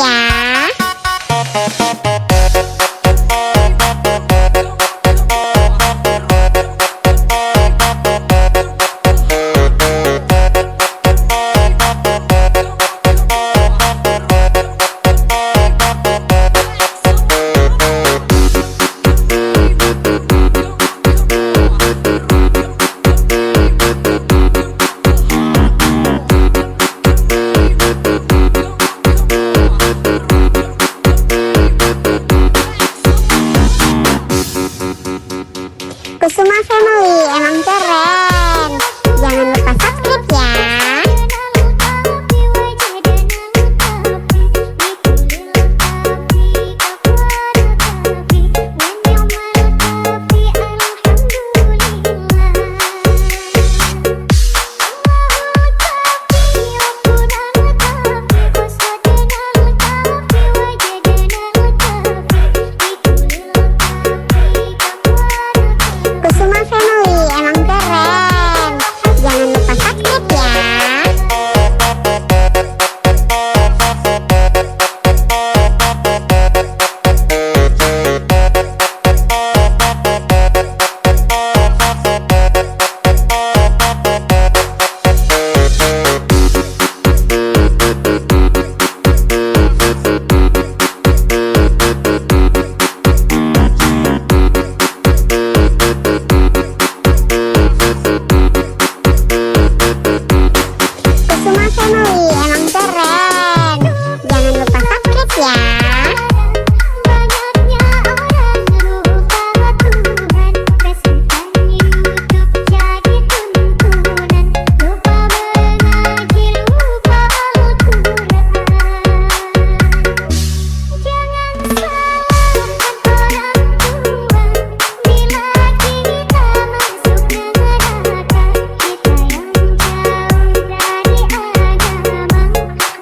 ya. Kusuma Family emang keren. Jangan lupa subscribe ya. Kusuma Family emang keren. Jangan lupa subscribe ya. Kusuma Family emang keren. Jangan lupa subscribe ya. Banyaknya orang lupa Tuhan, Facebookan YouTube jadi tuntunan, lupa mengaji, lupa Al-Quran. Jangan salahkan orang tua, bila kita masuk neraka, kita yang jauh dari agama,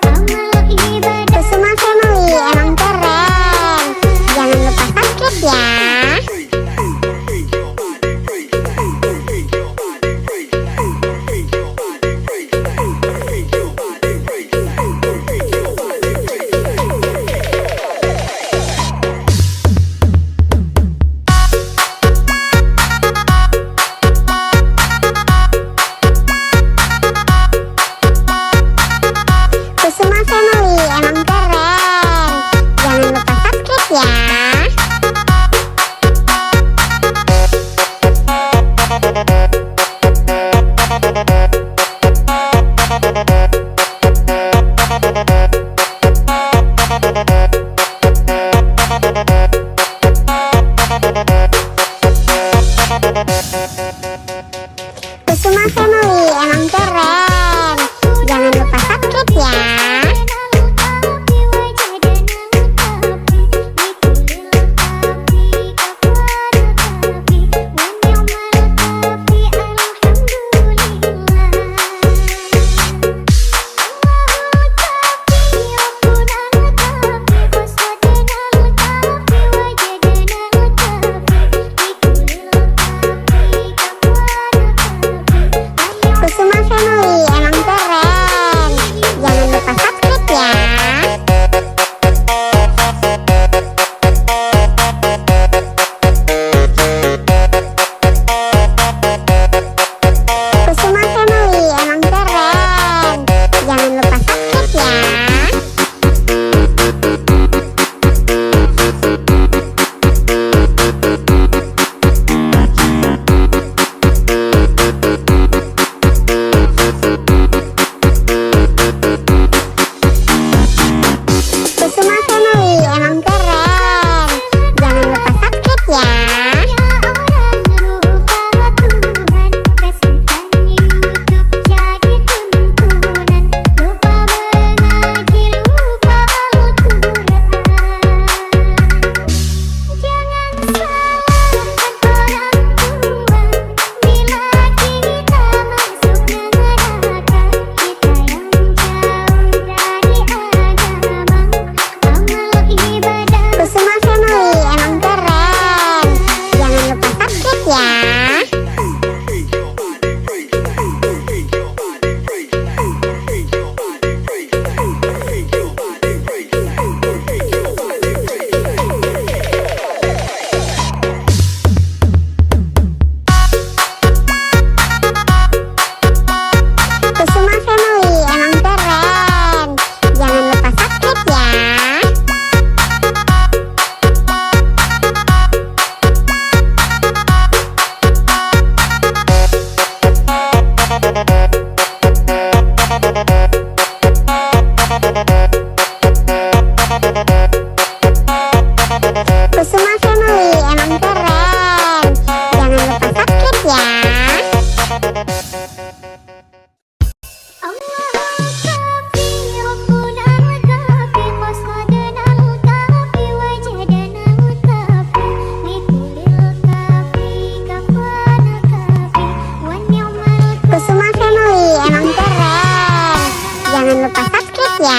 amal ibadah. Kusuma Family emang keren. Jangan lupa subscribe ya. Kusuma Family emang keren. Jangan lupa subscribe ya. Kusuma Family emang keren. Jangan lupa subscribe ya. Kusuma Family ya.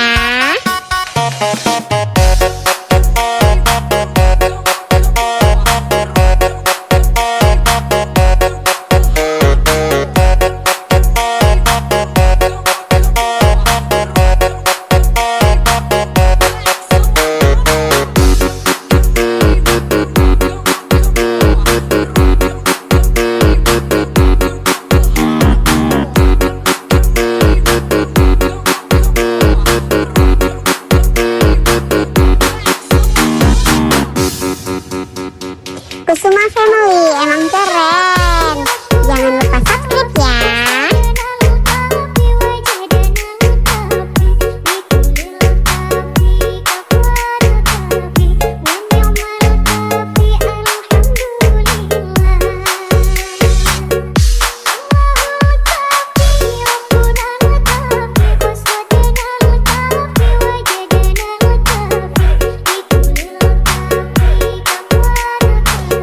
Kusuma Family emang keren. Jangan lupa subscribe ya.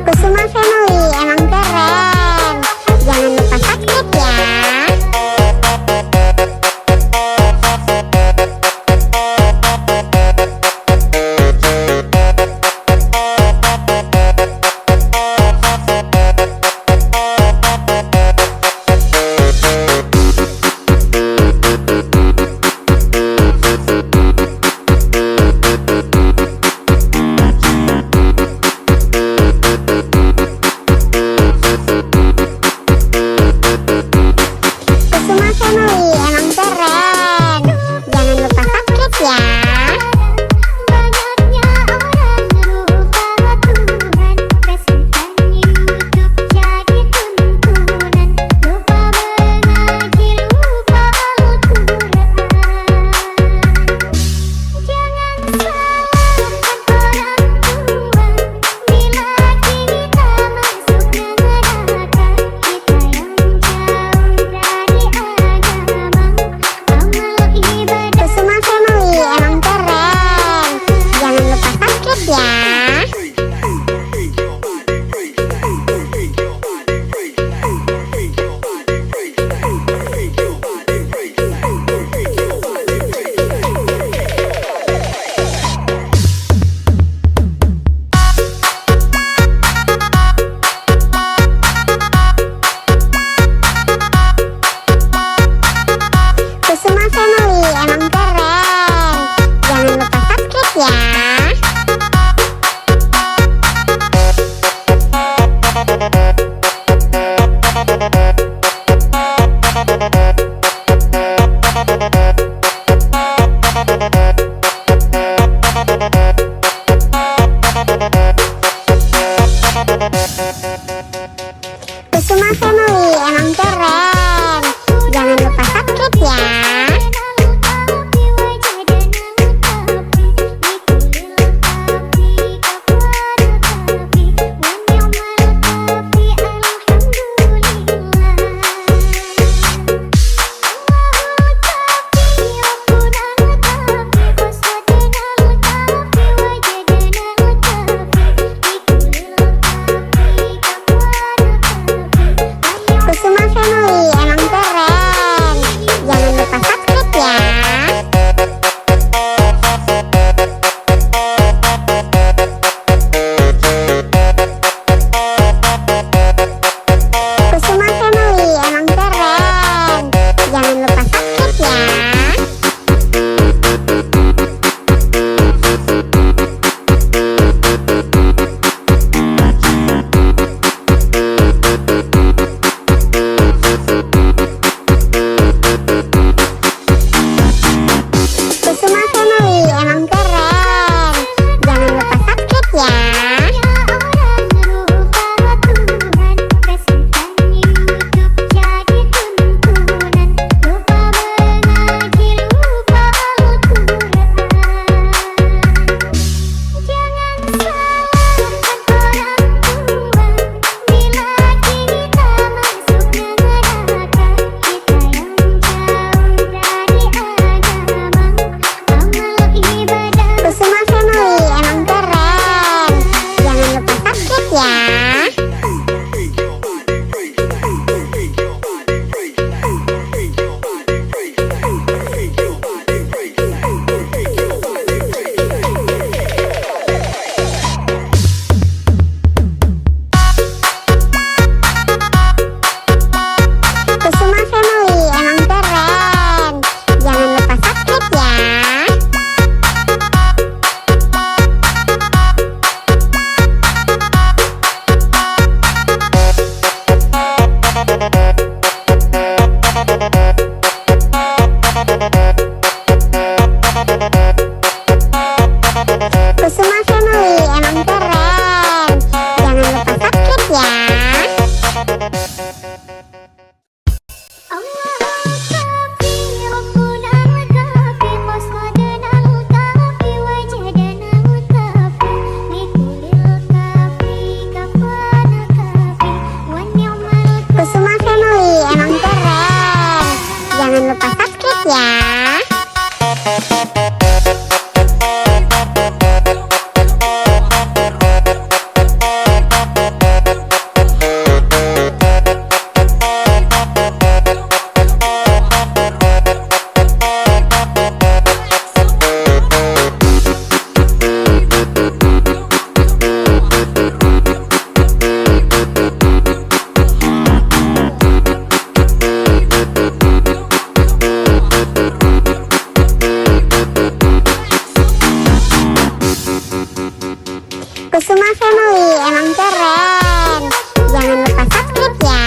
Kusuma Family emang keren. Jangan lupa subscribe ya. Kusuma Family emang keren. Jangan lupa subscribe ya. Banyaknya orang lupa Tuhan, resmikan YouTube jadi tuntunan, lupa mengaji, lupa Al-Quran. Jangan salahkan orang tua, bila kita masuk neraka, kita yang jauh dari agama, amal ibadah. Kusuma Family emang keren. Jangan lupa subscribe ya. Kusuma Family emang keren. Jangan lupa subscribe ya. Kusuma Family emang keren. Jangan lupa subscribe ya. Kusuma Family emang keren. Jangan lupa subscribe ya. Kusuma Family emang keren. Jangan lupa subscribe ya.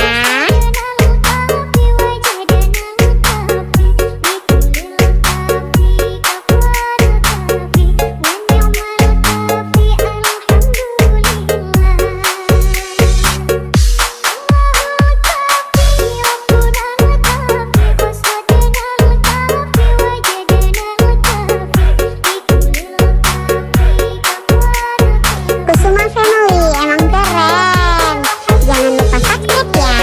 Kusuma Family emang keren. Jangan lupa subscribe ya.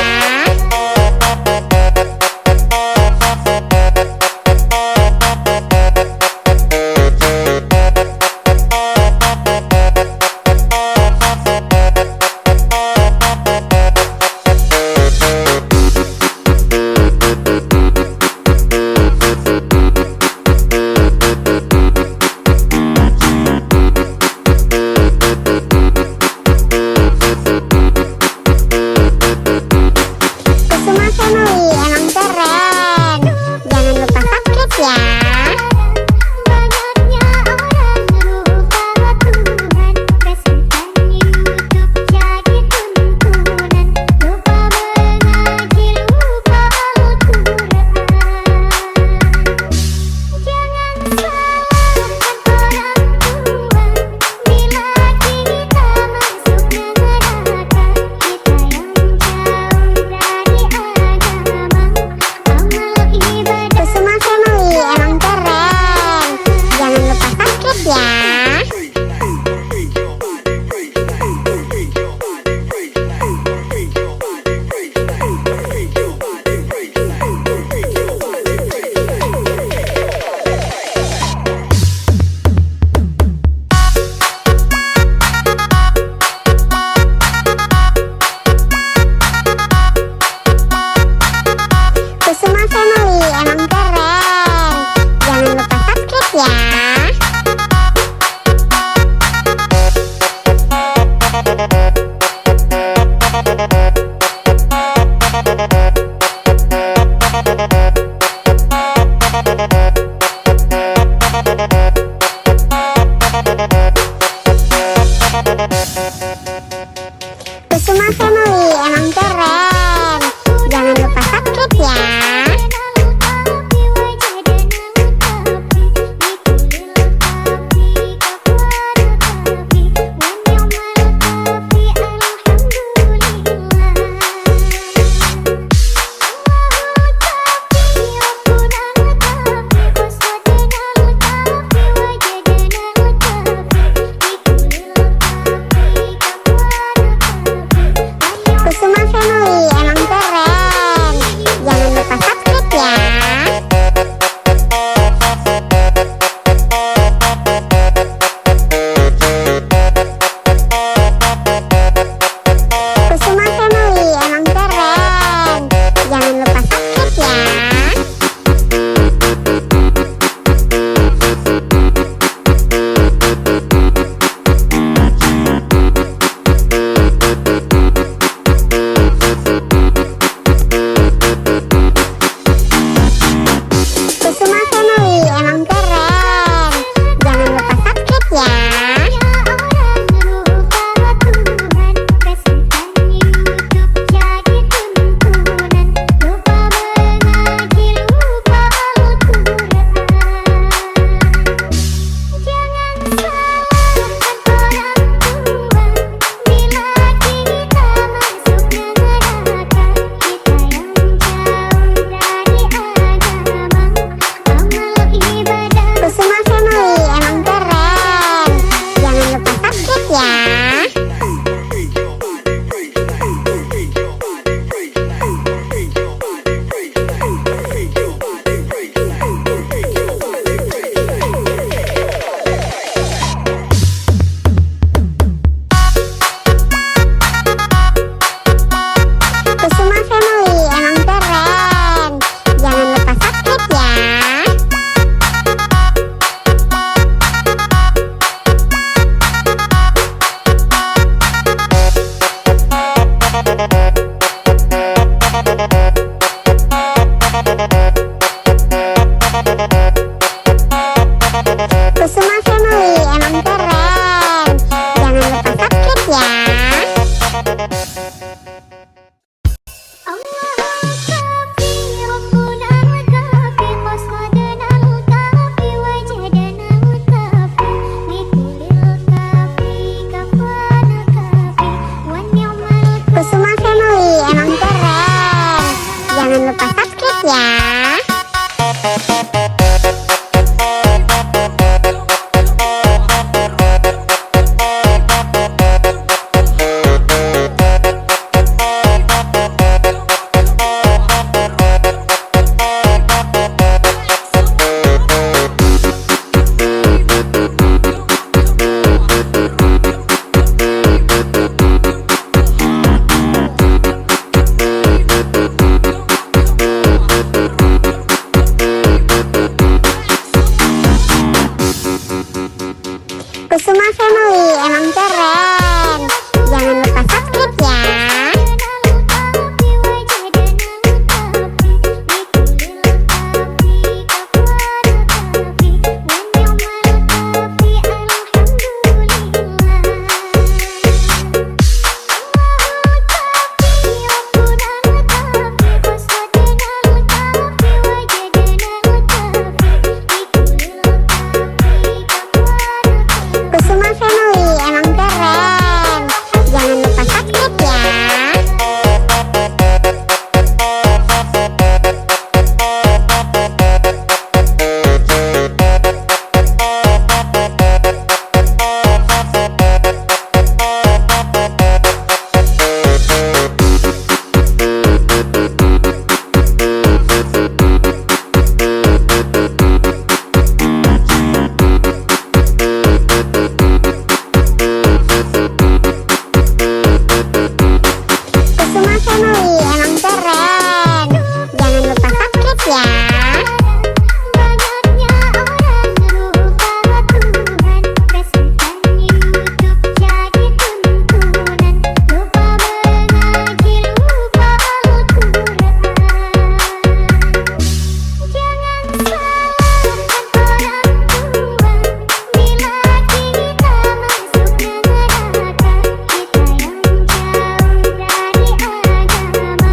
Kusuma Family emang keren. Jangan lupa subscribe ya. Banyaknya orang lupa Tuhan, Facebookan YouTube jadi tuntunan, lupa mengaji, lupa Al-Quran. Jangan salahkan orang tua bila kita masuk neraka. Kita yang jauh dari agama, amal ibadah. Kusuma Family emang keren. Jangan lupa subscribe ya. Kusuma Family emang keren. Jangan lupa subscribe ya. Kusuma Family emang keren. Jangan lupa subscribe ya. Kusuma Family emang keren. Jangan lupa subscribe ya. Kusuma Family emang keren. Jangan lupa subscribe ya. Kusuma Family emang keren. Jangan lupa subscribe ya. Kusuma Family emang keren. Jangan lupa subscribe ya. Banyaknya orang lupa Tuhan, kasihkan hidup jadi tuntunan, lupa mengaji, lupa Al-Quran. Jangan salahkan orang tua, bila kita masuk neraka, kita yang jauh dari agama,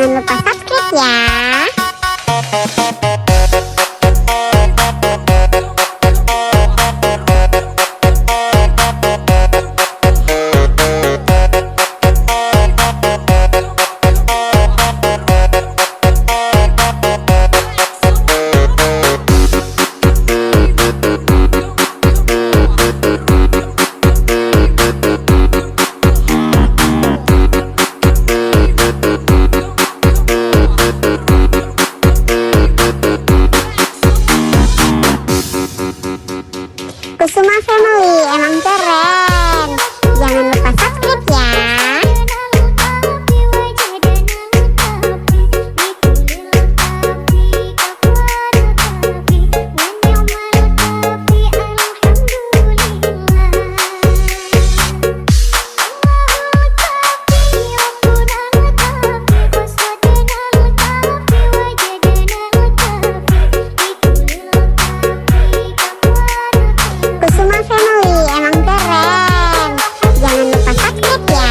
Jangan lupa subscribe ya. Kusuma Family emang keren. Jangan lupa subscribe ya. Kusuma Family emang keren. Jangan lupa subscribe ya.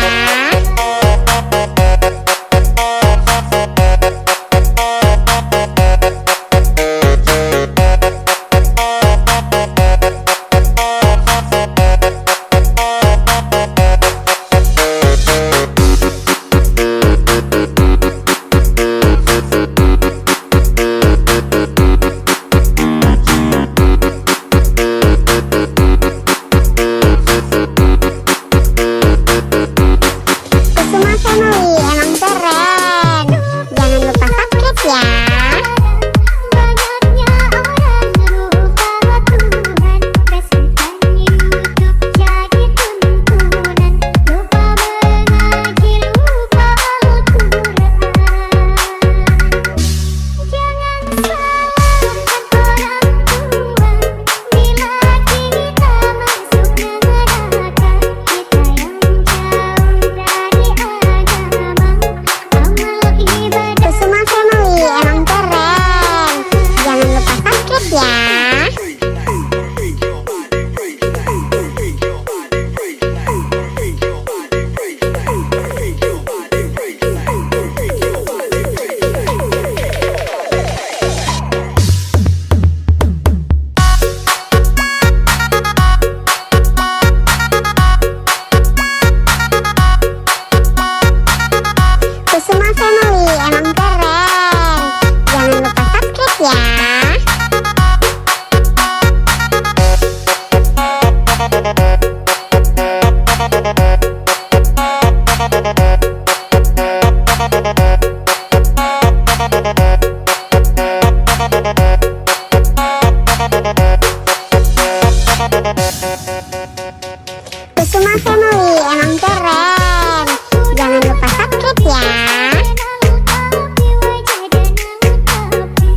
Kusuma Family emang keren. Jangan lupa subscribe ya. Banyaknya orang lupa Tuhan, kasihkan hidup jadi tuntunan, lupa mengaji, lupa Al-Quran. Jangan salahkan orang tua bila kita masuk neraka. Kita yang jauh dari agama, amal ibadah. Kusuma Family emang keren. Jangan lupa subscribe ya. Kusuma Family emang keren. Jangan lupa subscribe ya. Kusuma Family emang keren. Jangan lupa subscribe ya. Tapi wajah dan tapi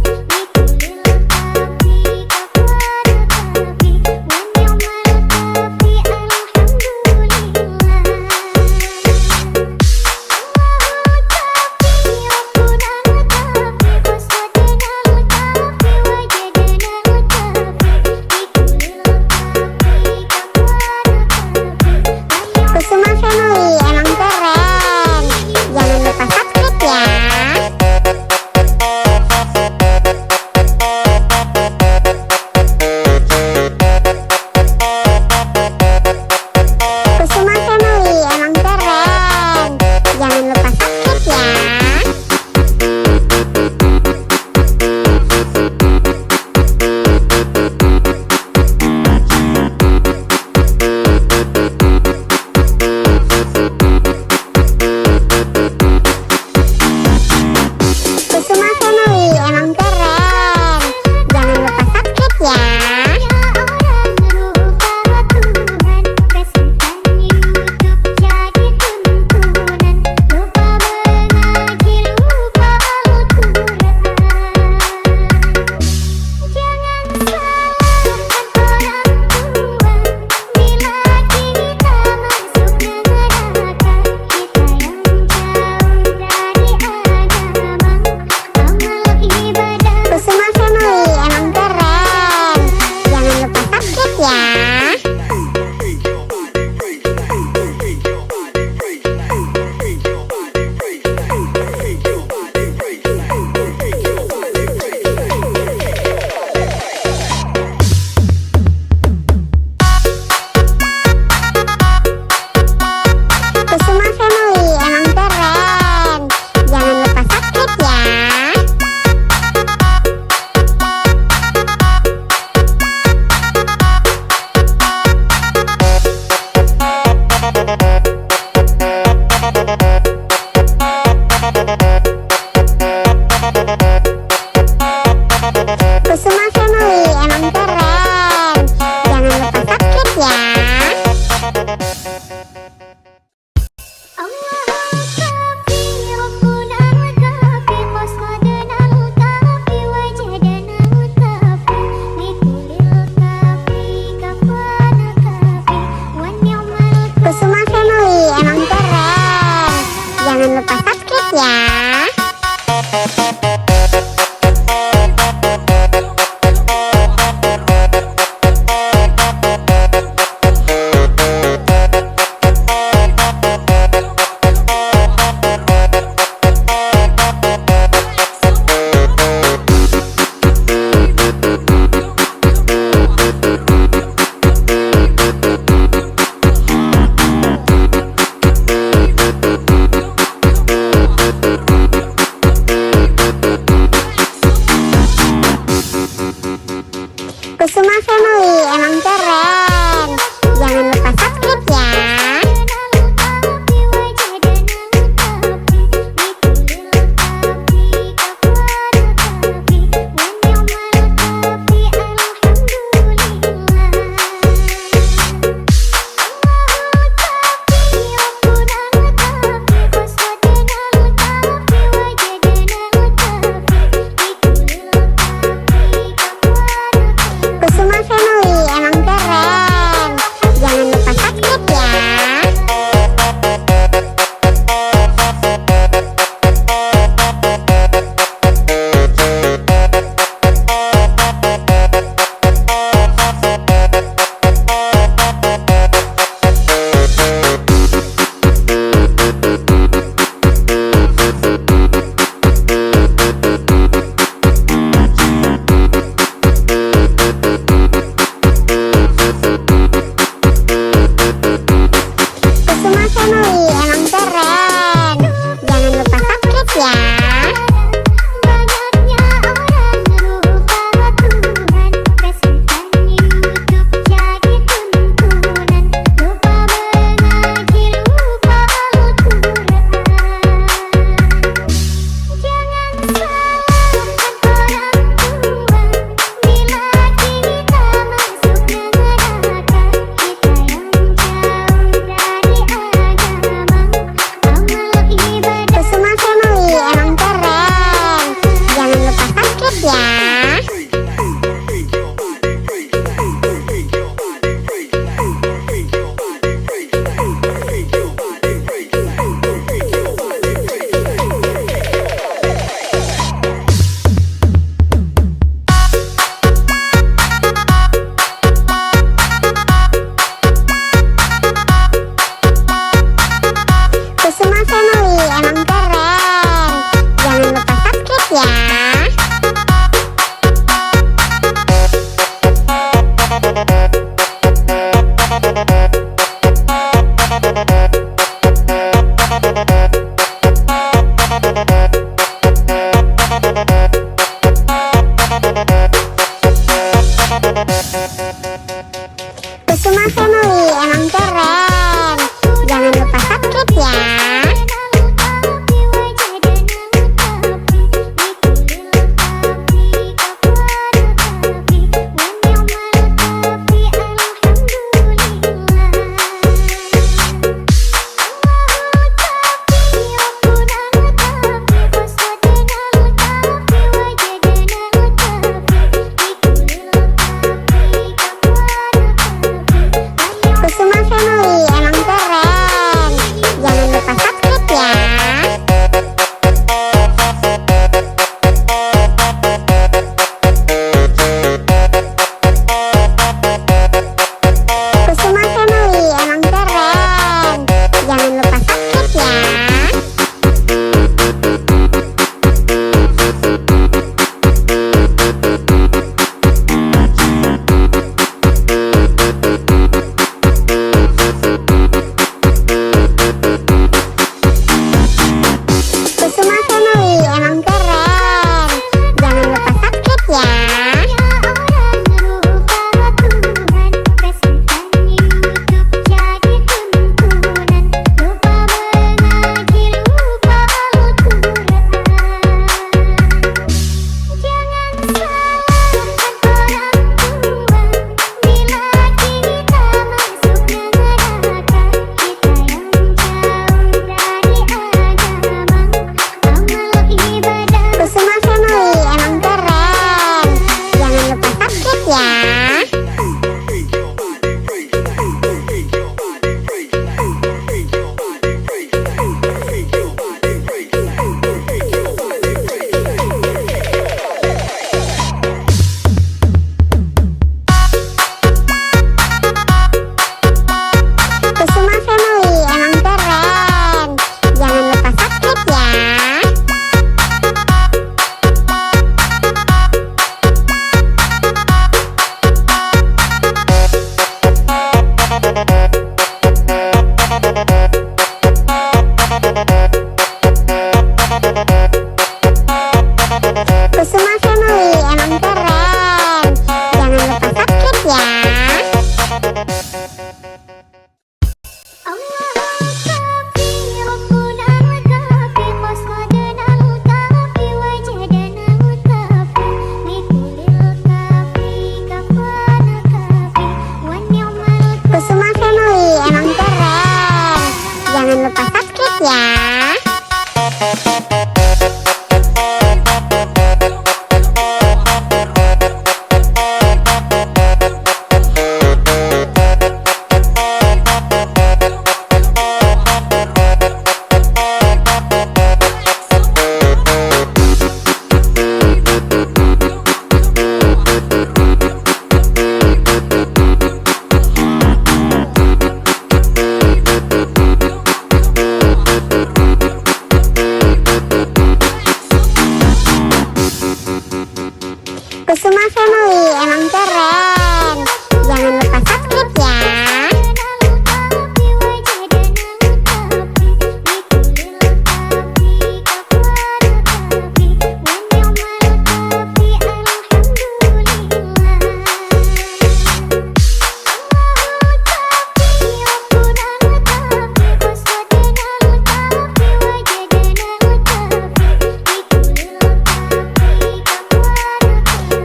Kusuma Family emang keren. Jangan lupa subscribe ya.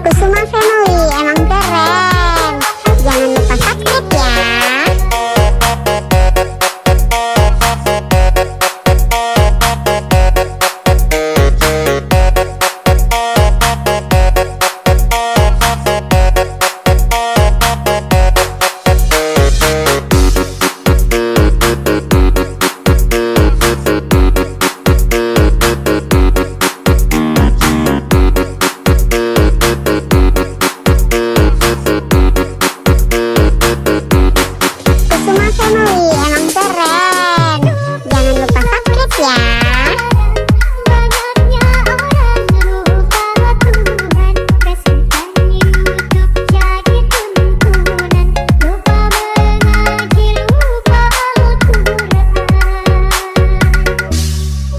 Kusuma Family emang keren. Jangan lupa subscribe ya. Kusuma Family emang keren. Jangan lupa subscribe ya. Banyaknya orang lupa Tuhan, kasihkan YouTube jadi tuntunan, lupa mengaji, lupa Al-Quran.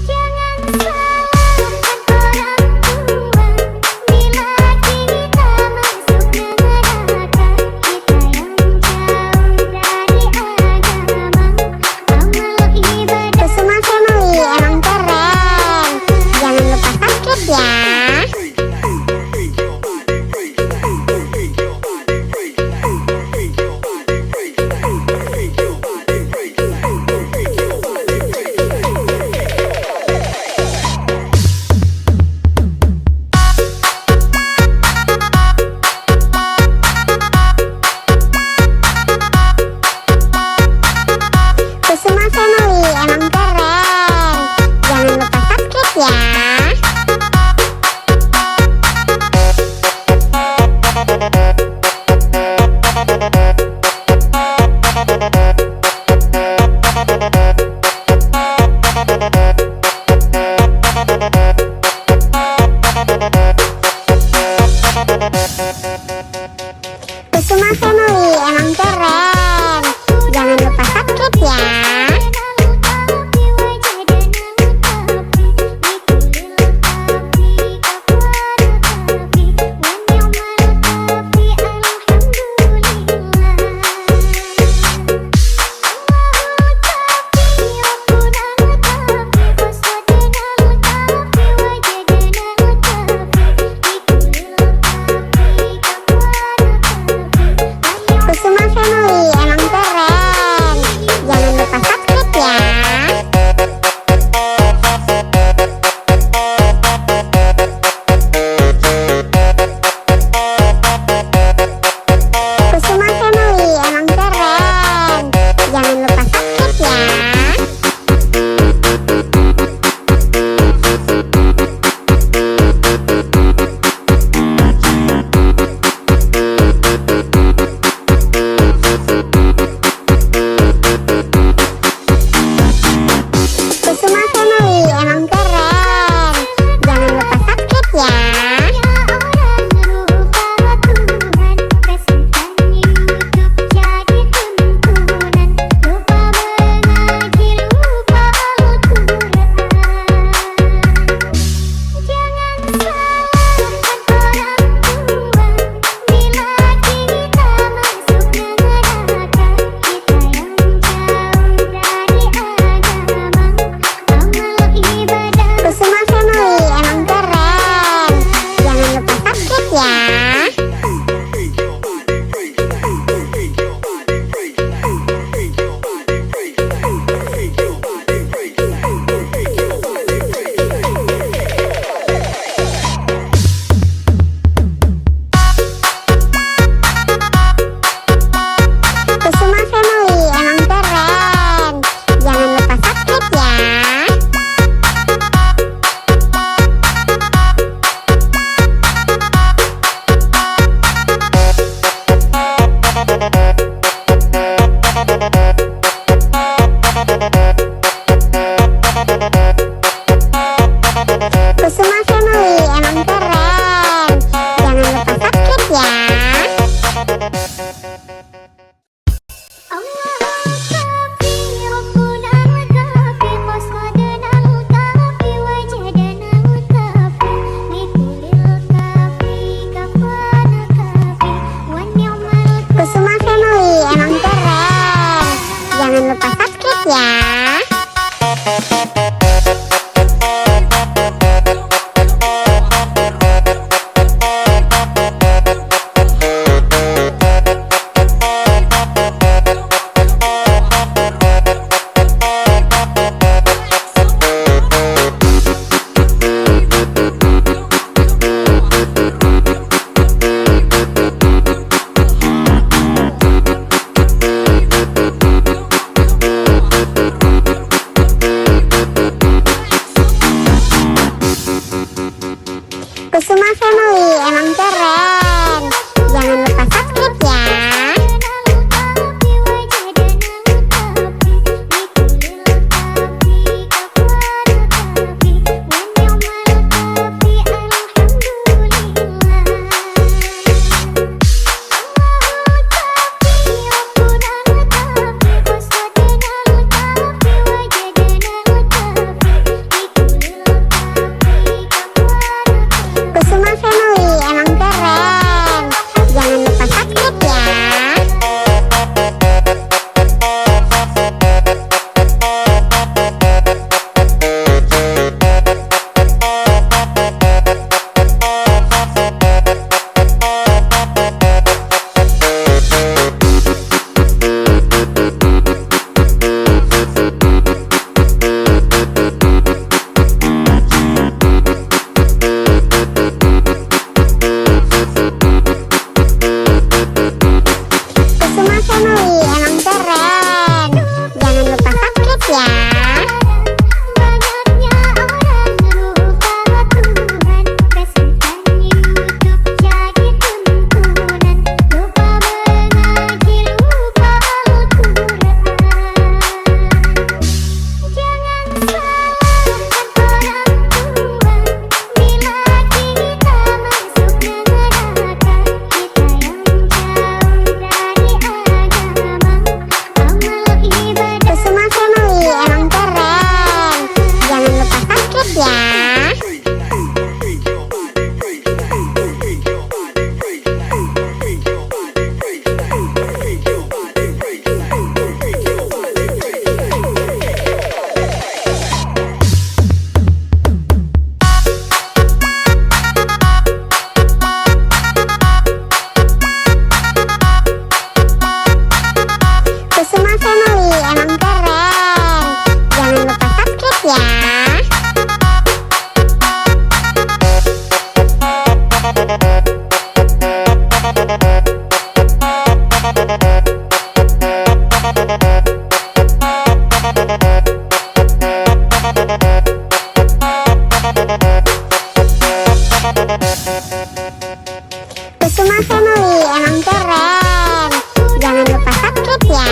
Jangan salahkan orang tua, bila kita masuk neraka, kita yang jauh dari agama, amal ibadah. Kusuma Family emang keren. Jangan lupa subscribe ya. Kusuma Family emang keren. Jangan lupa subscribe ya. Kusuma Family emang keren. Jangan lupa subscribe ya. Kusuma Family emang keren. Jangan lupa subscribe ya. Kusuma Family emang keren. Jangan lupa subscribe ya. Kusuma Family emang keren. Jangan lupa subscribe ya. Kusuma Family emang keren. Jangan lupa subscribe ya. Kusuma Family emang keren. Jangan lupa subscribe ya. Kusuma Family emang keren. Jangan lupa Kusuma Family emang keren. Jangan lupa subscribe ya. Kusuma Family emang keren. Jangan lupa subscribe ya. Kusuma Family emang keren. Jangan lupa subscribe ya. Banyaknya orang lupa Tuhan, kasihkan YouTube jadi tuntunan, lupa mengaji, lupa Al-Quran. Jangan salahkan orang tua bila kita masuk neraka. Kita yang jauh dari agama, amal ibadah. Kusuma Family emang keren. Jangan lupa subscribe ya. Kusuma Family emang keren. Jangan lupa subscribe ya. Kusuma Family emang keren. Jangan lupa subscribe ya.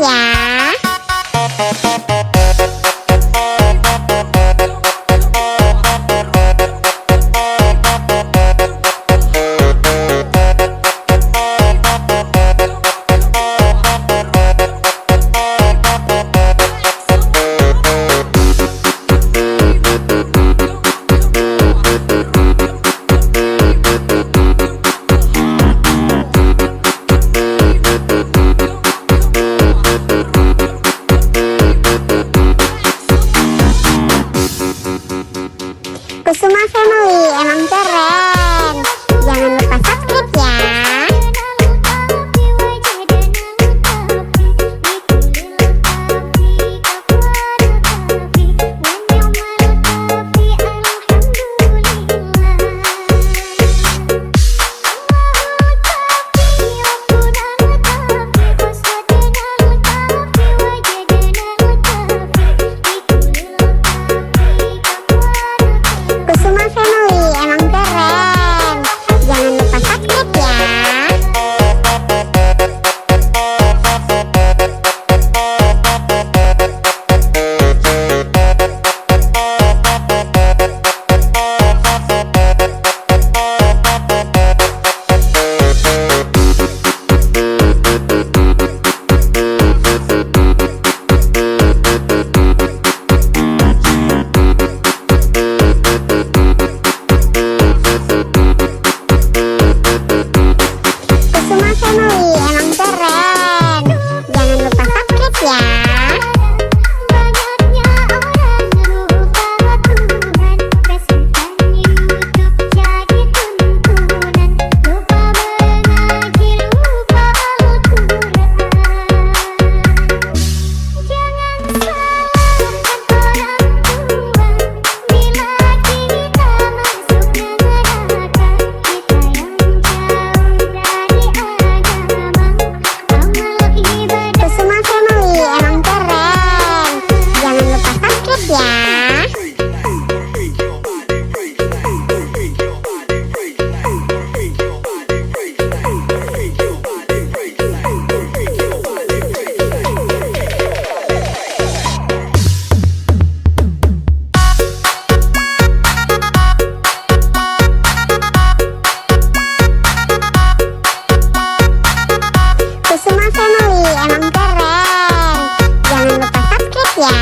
ya. Kusuma Family emang keren. Jangan lupa subscribe ya. Kusuma Family emang keren. Jangan lupa subscribe ya. Kusuma Family emang keren. Jangan lupa subscribe ya. Banyaknya orang lupa Tuhan, kasihkan YouTube jadi tuntunan, lupa mengaji, lupa Al-Quran. Jangan salahkan orang tua bila kita masuk neraka. Kita yang jauh dari agama, amal ibadah. Kusuma Family emang keren. Jangan lupa subscribe ya. Kusuma Family emang keren. Jangan lupa subscribe ya.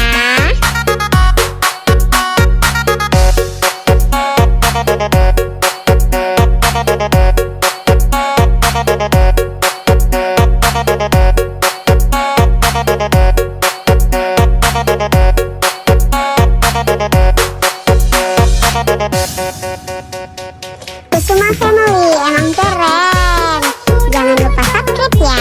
Kusuma Family emang keren. Jangan lupa subscribe ya.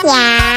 ya.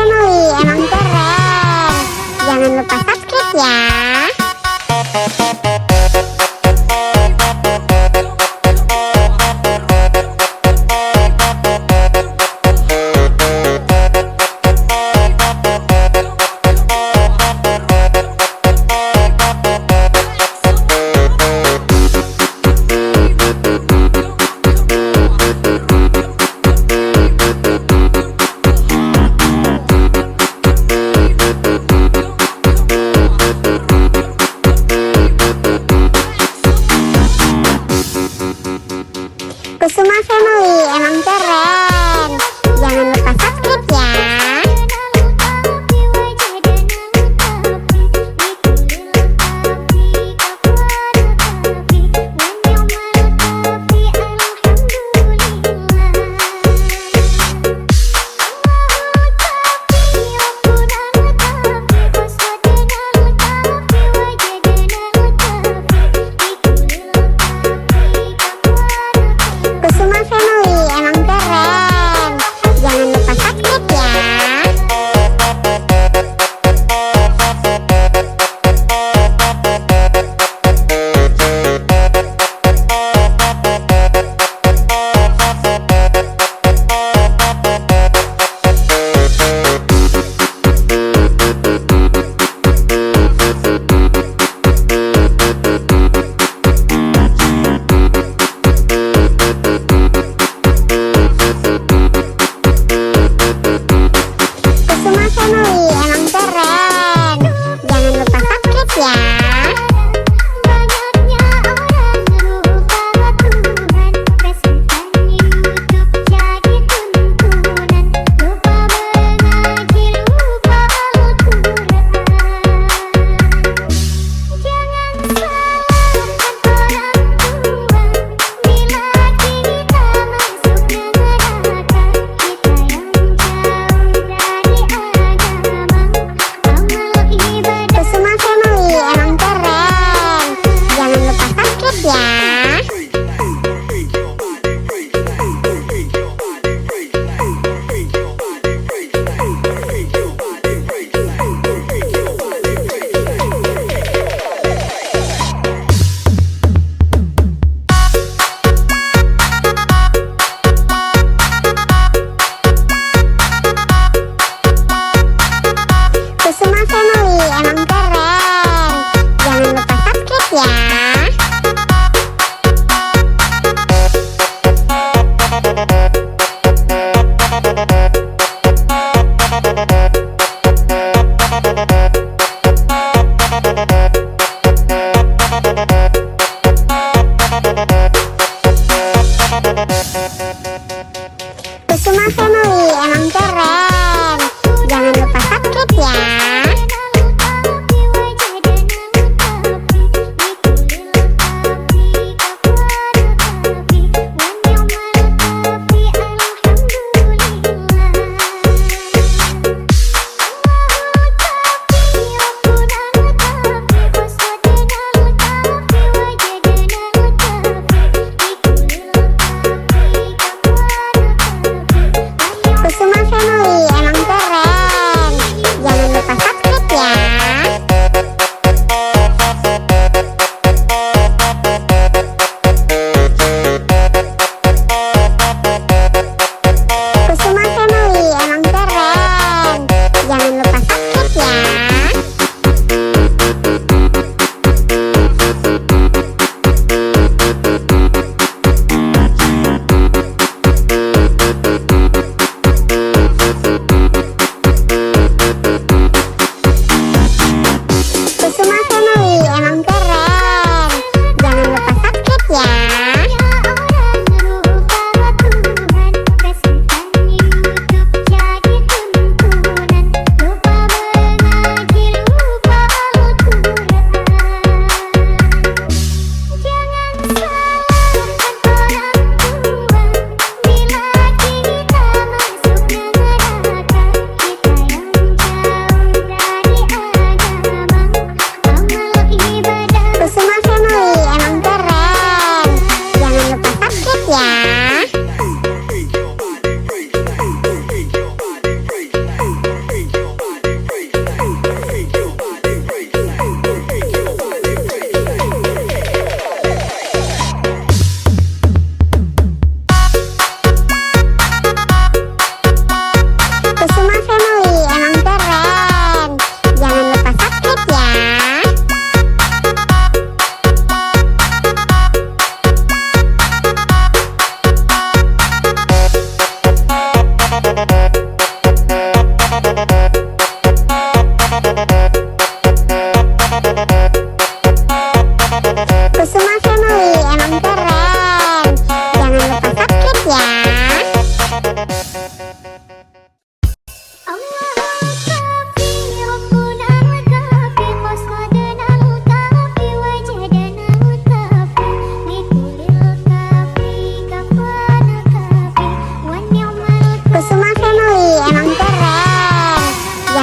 Family emang keren. Jangan lupa subscribe ya.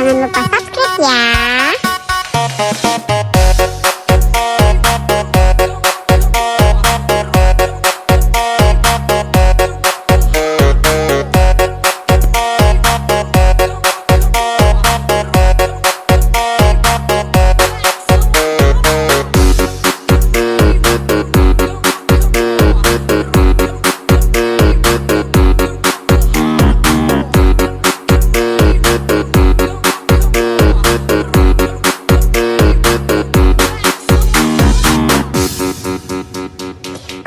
Jangan lupa subscribe ya.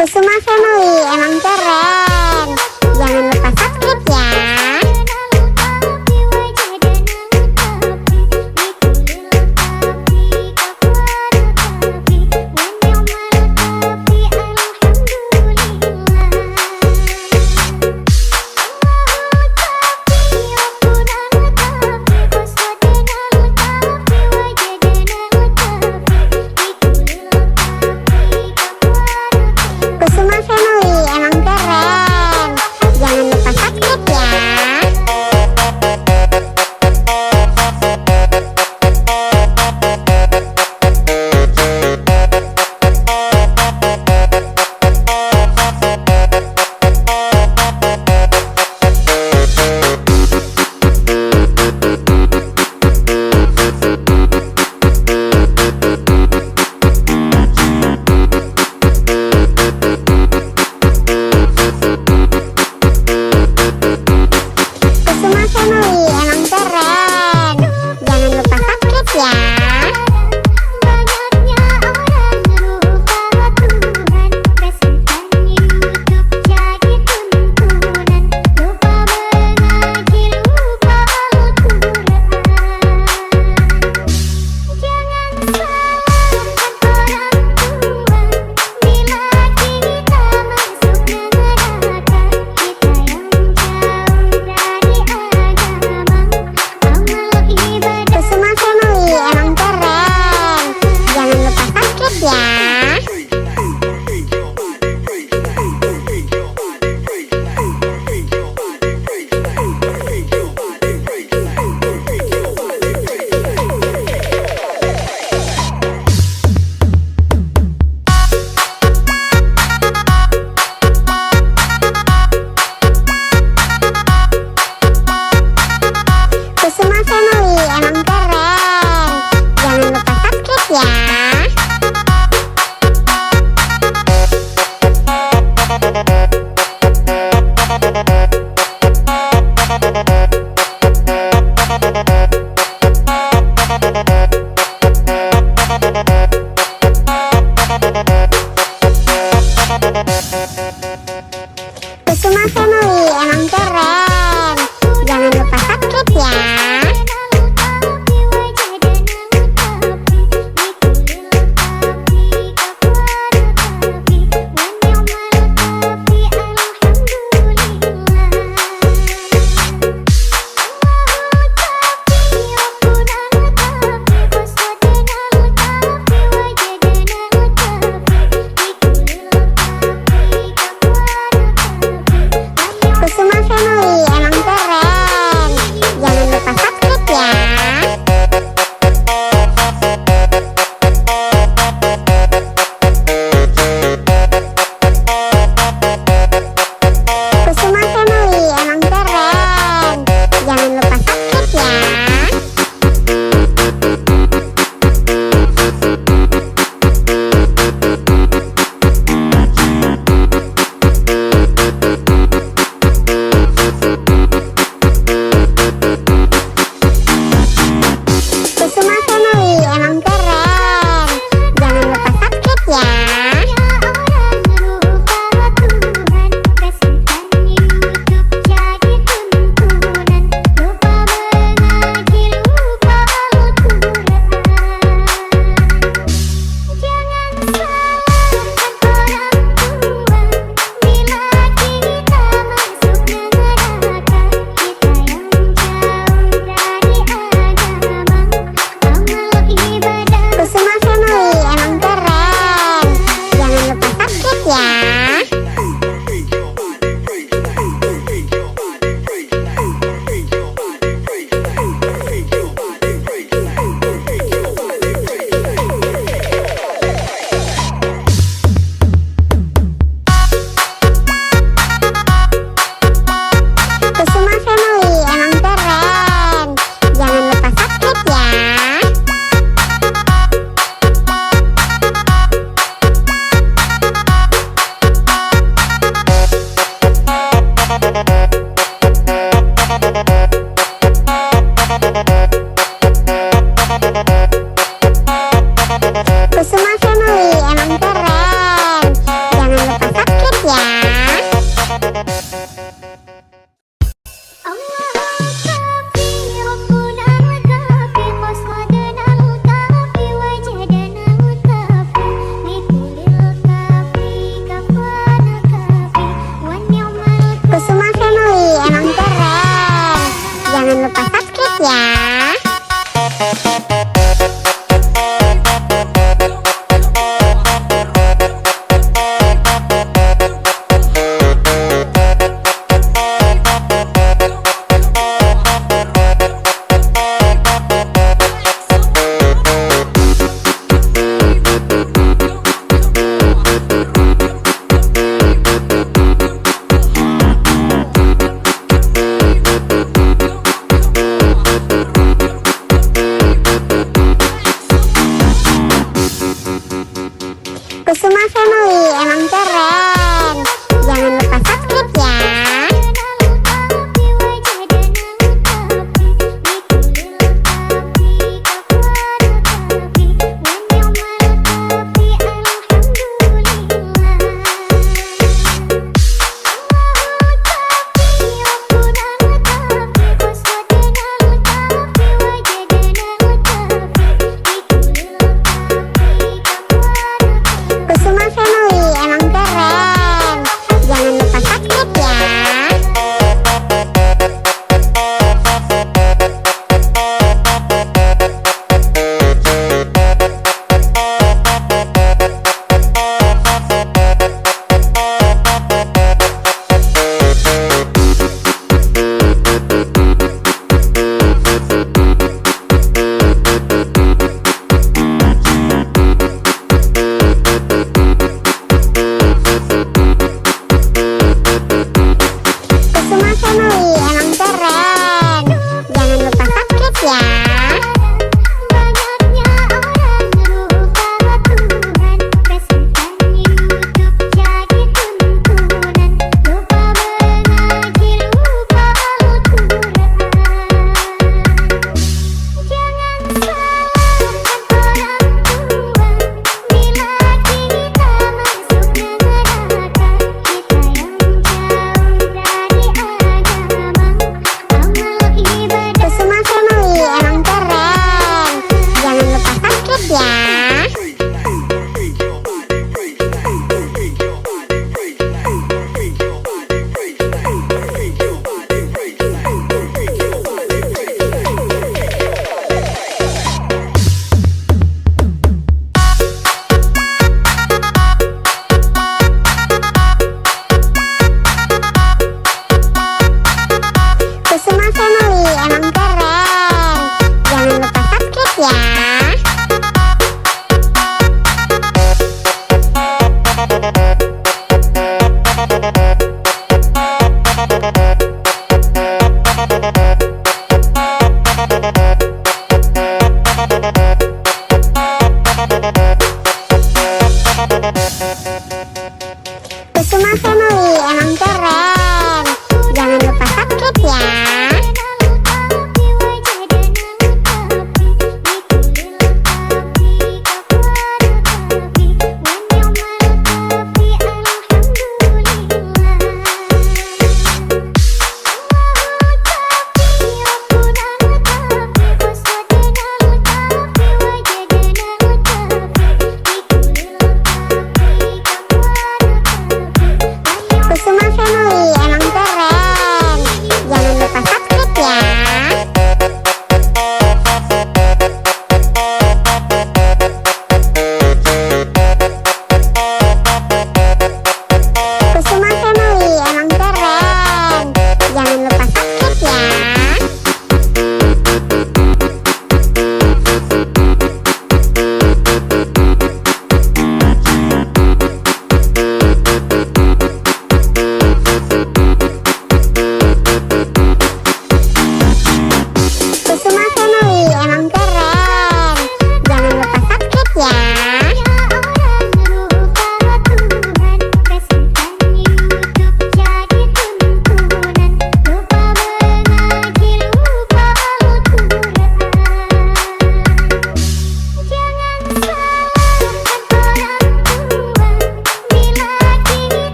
Kusuma Family emang keren. Jangan lupa subscribe ya. Kusuma Family emang keren. Jangan lupa subscribe ya. Kusuma Family emang keren. Jangan lupa subscribe ya. Banyaknya orang lupa Tuhan, resmikan YouTube jadi tuntunan, lupa mengaji, lupa Al-Quran. Jangan salahkan orang tua bila kita masuk neraka. Kita yang jauh dari agama, amal ibadah. Kusuma Family emang keren. Jangan lupa subscribe ya. Kusuma Family emang keren. Jangan lupa subscribe ya. Kusuma Family emang keren. Jangan lupa subscribe ya.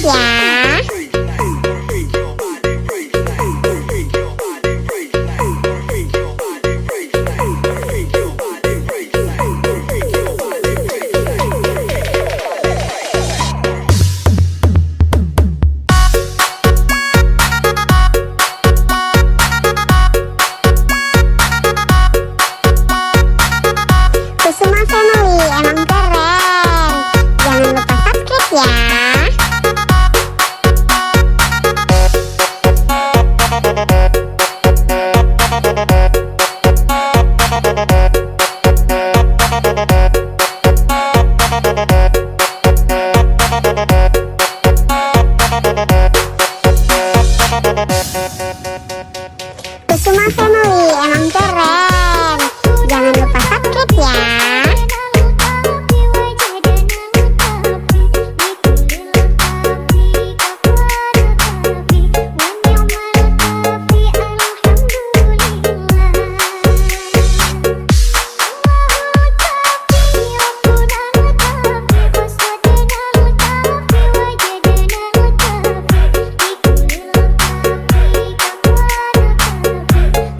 ya. Kusuma Family emang keren. Jangan lupa subscribe ya. Kusuma Family emang keren. Jangan lupa subscribe ya.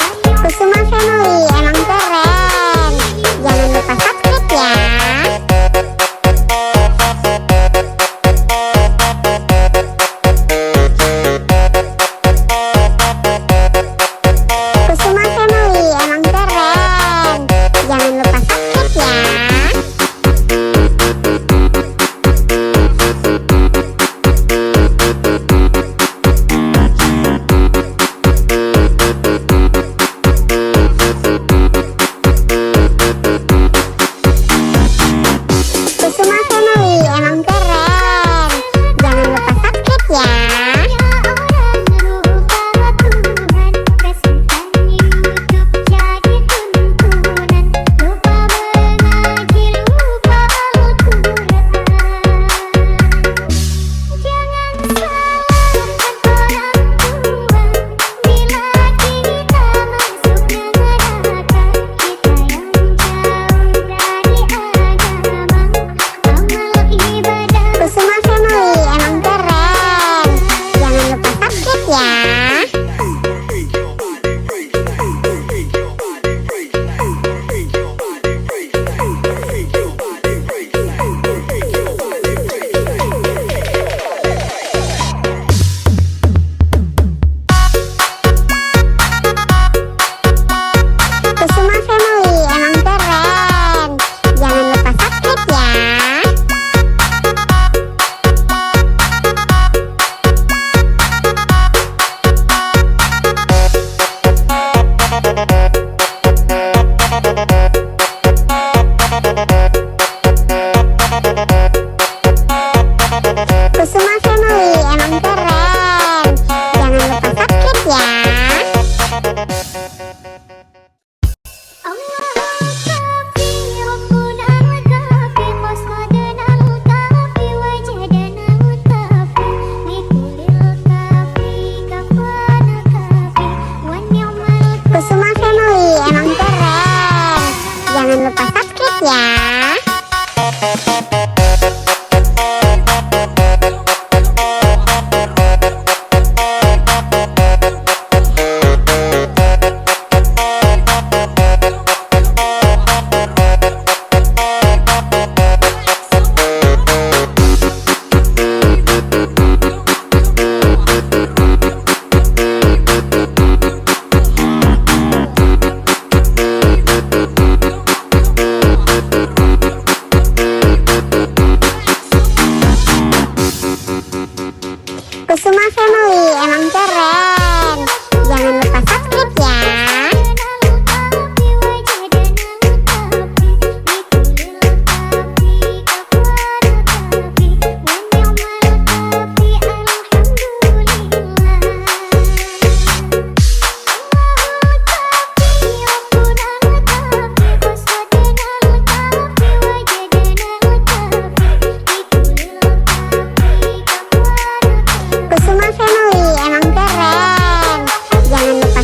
Kusuma Family emang keren. Jangan lupa subscribe ya. Kusuma Family emang keren. Jangan lupa subscribe ya. Kusuma Family emang keren. Jangan lupa subscribe ya. Kusuma Family emang keren. Jangan lupa subscribe ya. Kusuma Family emang keren. Jangan lupa subscribe ya. Kusuma Family emang keren. Jangan lupa subscribe ya. Kusuma Family emang keren. Jangan lupa subscribe ya. Kusuma Family emang keren. Jangan lupa subscribe ya. Kusuma Family emang keren. Jangan lupa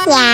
ya.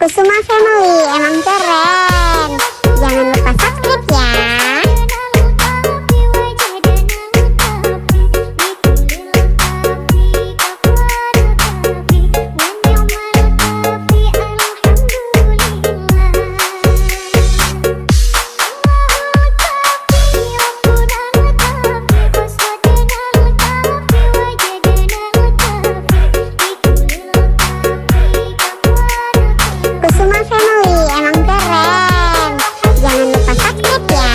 Kusuma Family emang keren. Jangan lupa subscribe ya. Kusuma Family emang keren. Jangan lupa subscribe ya.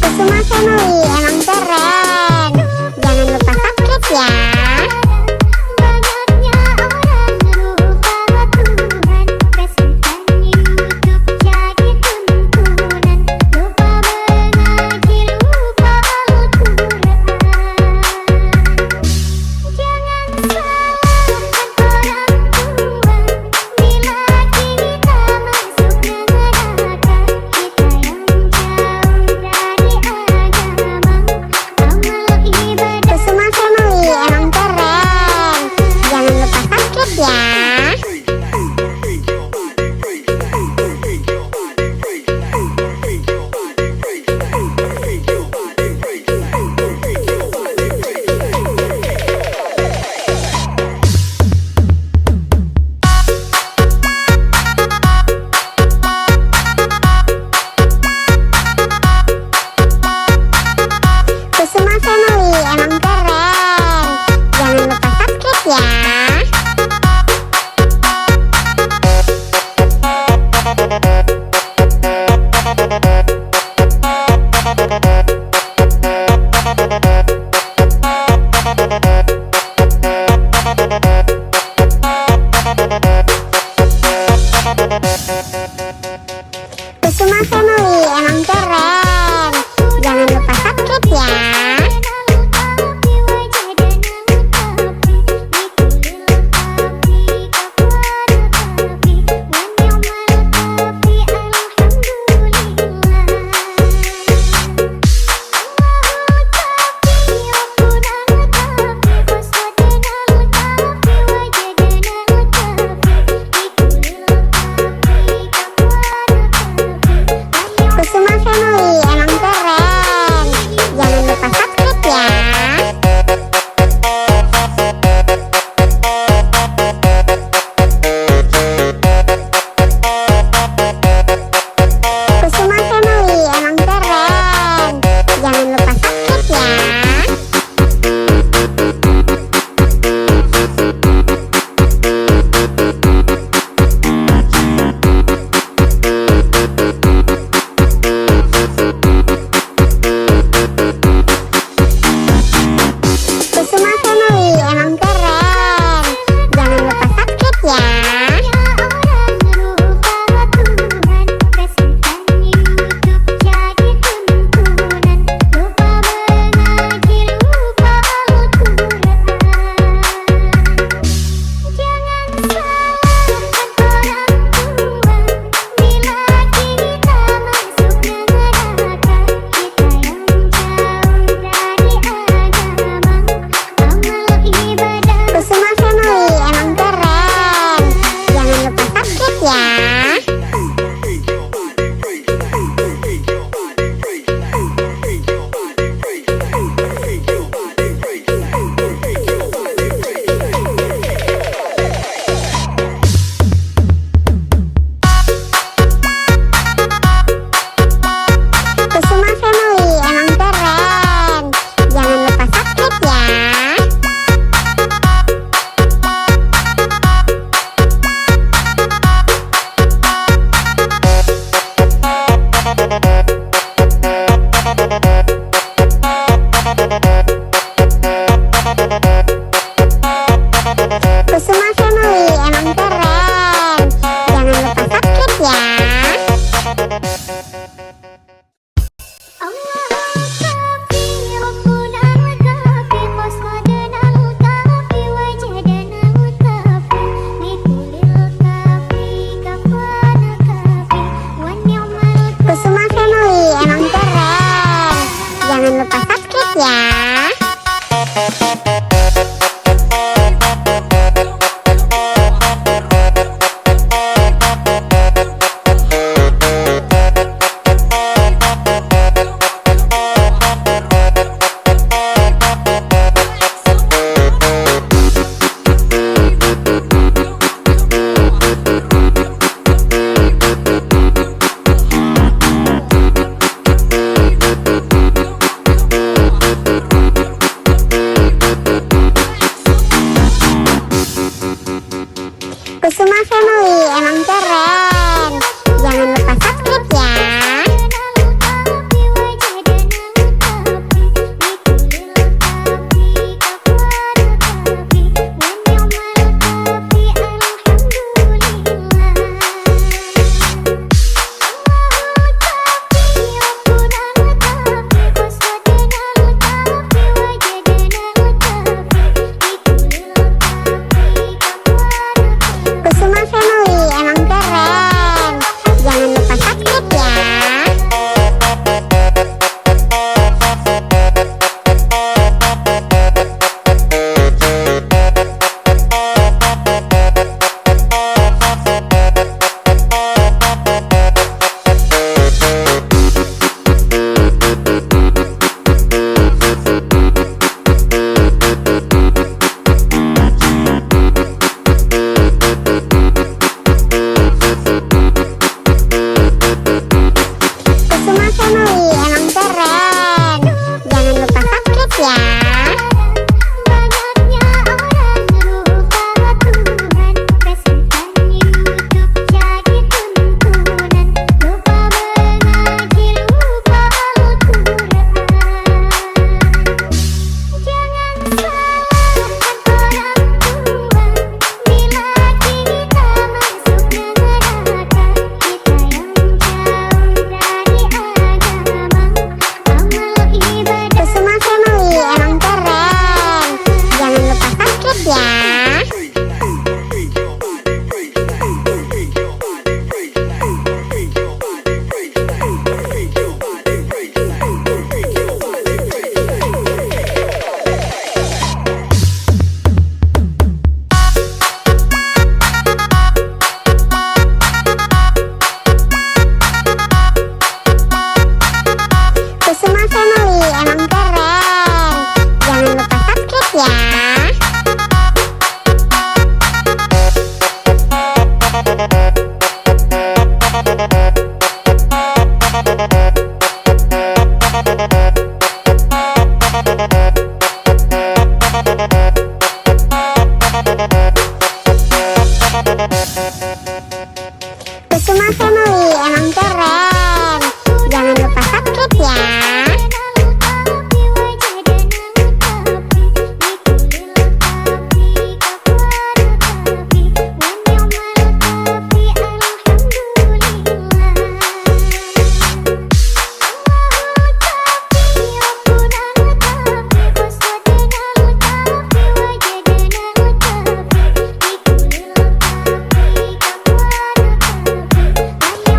Kusuma Family emang keren. Jangan lupa subscribe ya. Banyaknya orang lupa Tuhan, kasihkan YouTube jadi tuntunan, lupa mengaji, lupa Al-Quran. Jangan salahkan orang tua bila kita masuk neraka. Kita yang jauh dari agama, amal ibadah. Kusuma Family emang keren. Jangan lupa subscribe ya. Kusuma Family emang keren. Jangan lupa subscribe ya. Kusuma Family emang keren. Jangan lupa subscribe ya. Kusuma emang keren. Jangan lupa subscribe ya. Kusuma Family emang keren. Jangan lupa subscribe ya. Kusuma Family emang keren. Jangan lupa subscribe ya. Kusuma Family emang keren. Jangan lupa subscribe ya. Banyaknya orang lupa Tuhan, Facebookan YouTube jadi tuntunan, lupa mengaji, lupa Al-Quran. Jangan salahkan orang tua, bila kita masuk neraka, kita yang jauh dari agama, amal ibadah. Kusuma Family emang keren. Jangan lupa subscribe ya. Kusuma Family emang keren. Jangan lupa subscribe ya. Kusuma Family emang keren. Jangan lupa subscribe ya.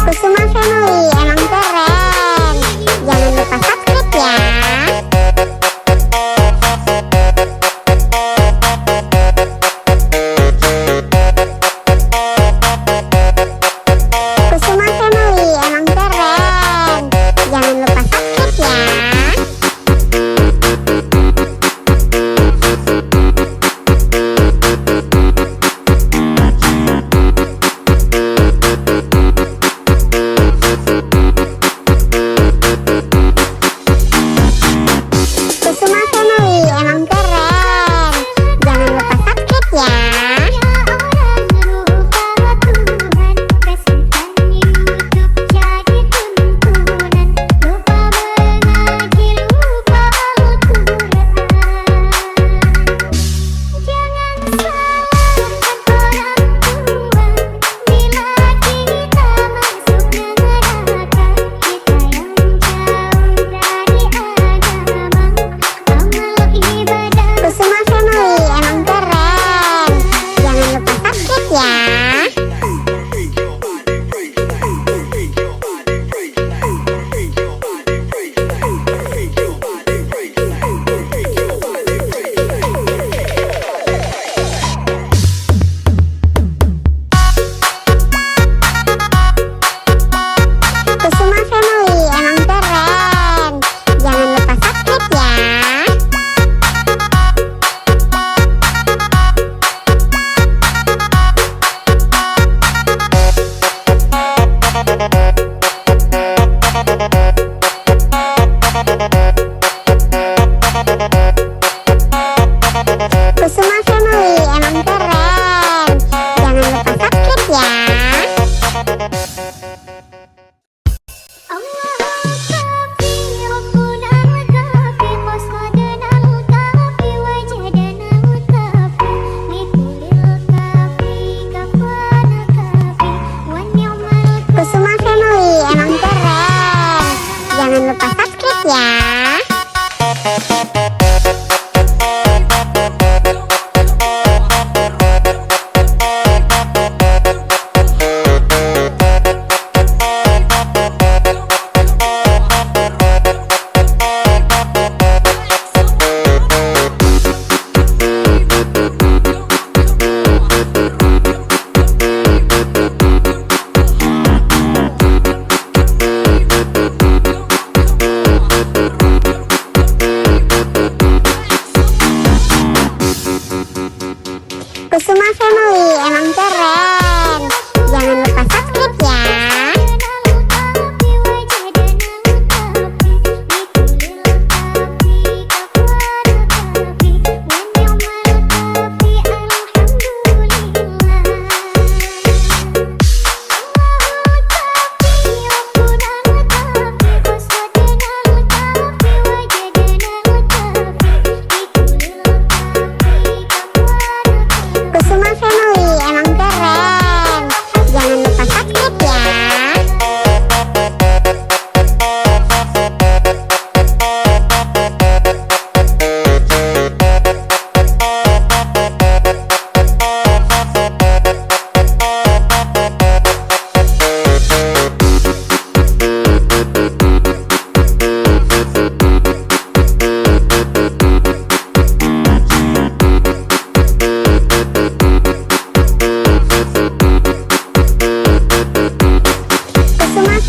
Kusuma Family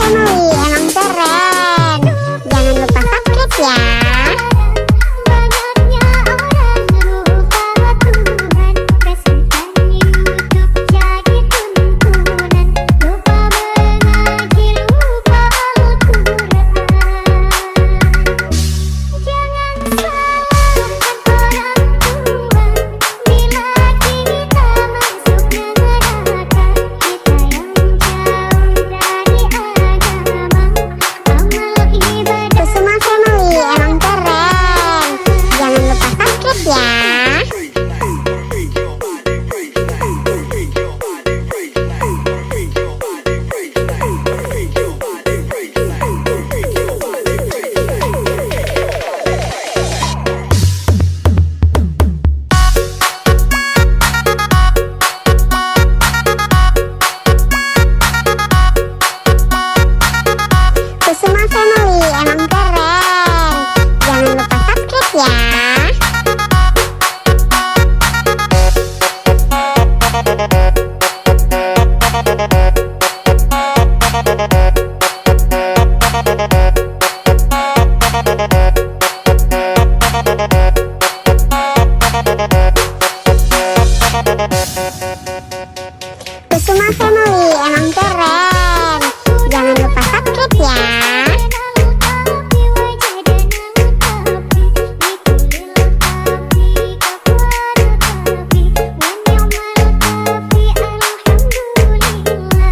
Family emang keren. Jangan lupa subscribe ya. Banyaknya orang lupa Tuhan, kasihkan YouTube jadi tuntunan, lupa mengaji, lupa Al-Quran. Jangan salahkan orang tua bila kita masuk neraka. Kita yang jauh dari agama, amal ibadah. Kusuma Family emang keren. Jangan lupa subscribe ya. Kusuma Family emang keren. Jangan lupa subscribe ya. Kusuma Family emang keren. Jangan lupa subscribe ya. Tapi wajah dan tapi dikulil tapi kafar tapi wanyumal tapi alhamdulillah.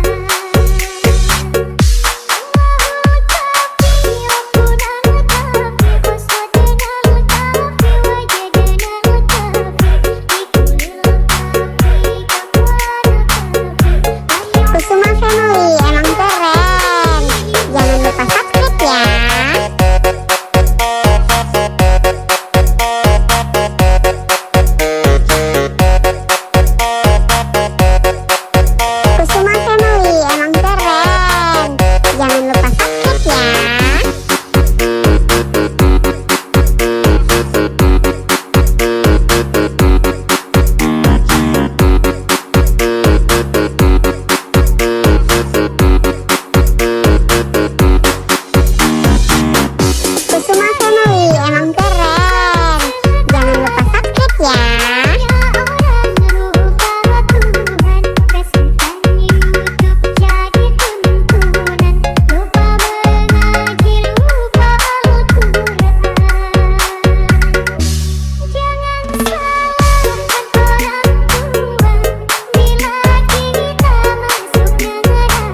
Allahu tapi Rabbuna tapi waswadana tapi wajadana tapi dikulil tapi kafar tapi Kusuma Family emang keren. Jangan lupa subscribe ya. Kusuma Family emang keren. Jangan lupa subscribe ya. Kusuma Family emang keren. Jangan lupa subscribe ya. orang lupa Tuhan, kasihkan YouTube jadi tuntunan, lupa mengaji, lupa Al-Quran. Jangan salahkan orang tua bila kita masuk neraka.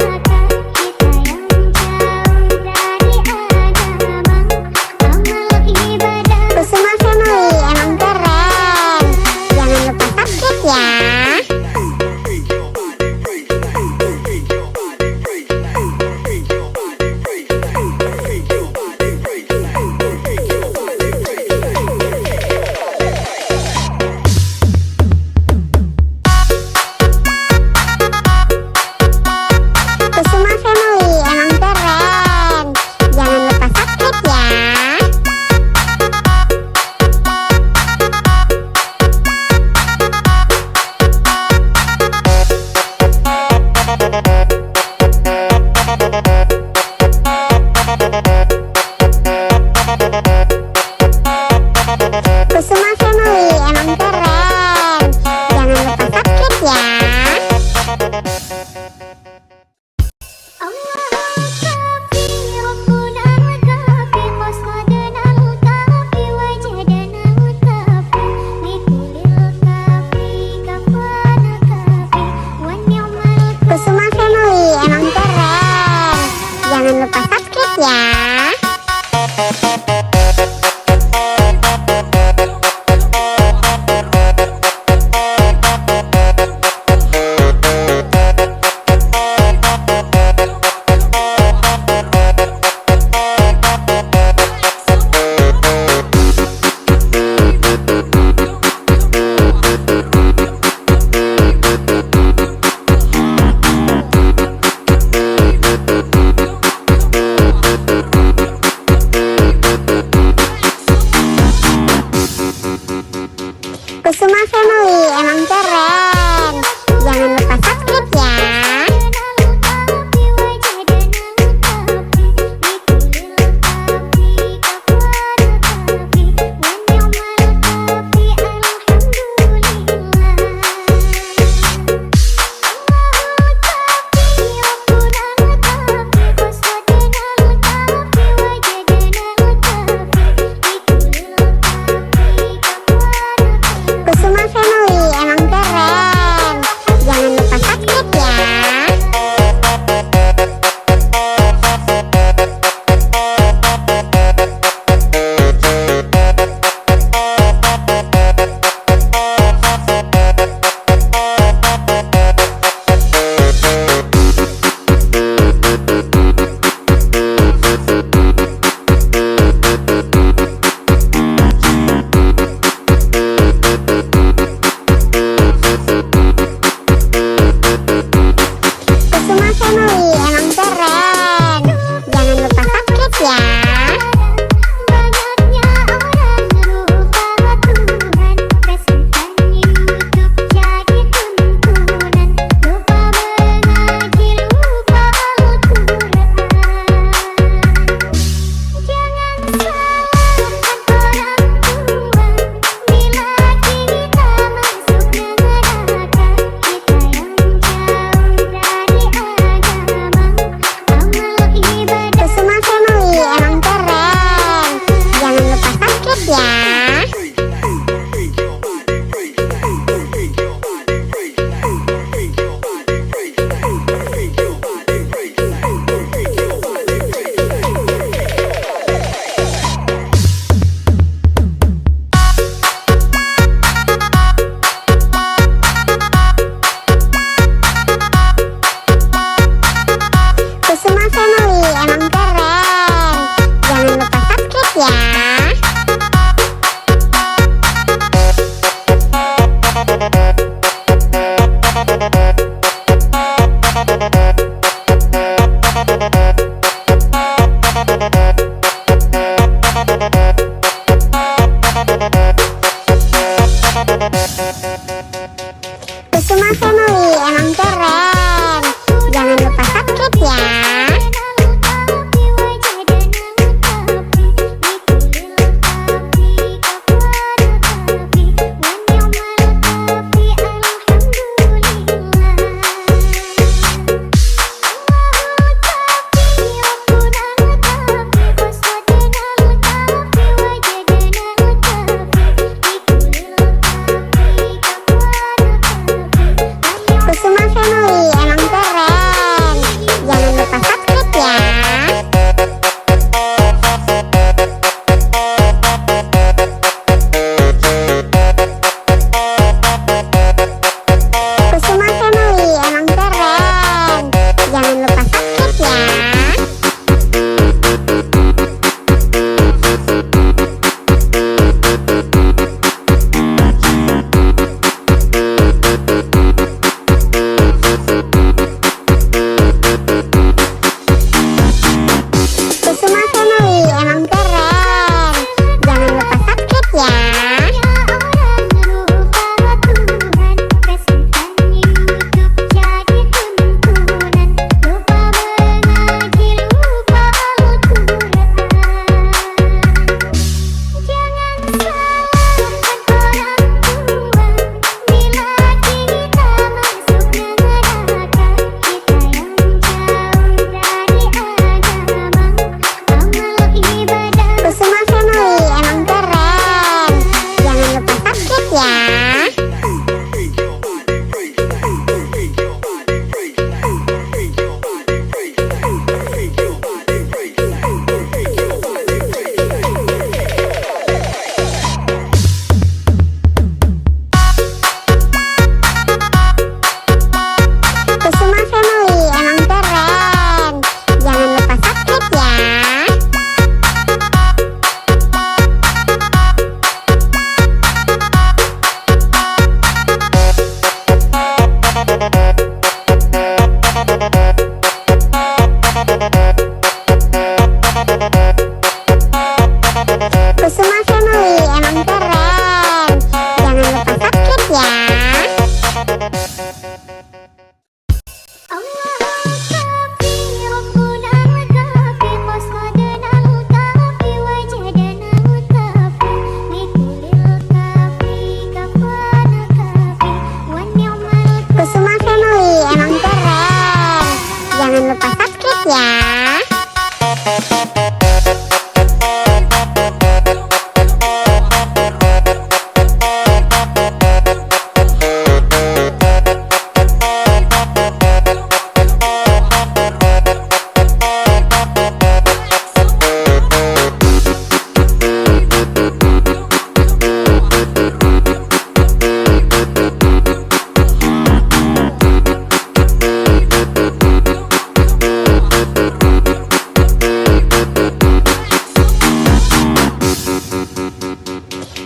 Kita yang jauh dari agama, amal ibadah. Kusuma Family emang keren. Jangan lupa subscribe ya. Kusuma Family emang keren. Jangan lupa subscribe ya. Kusuma Family emang keren. Jangan lupa subscribe ya. Allahu kafi Rabbuna kafi waswadana kafi wajadana kafi likulil kafi kafana kafi wanyumal Kusuma Family emang keren. Jangan lupa subscribe ya. Kusuma Family emang keren. Jangan lupa subscribe ya. tapi wajadana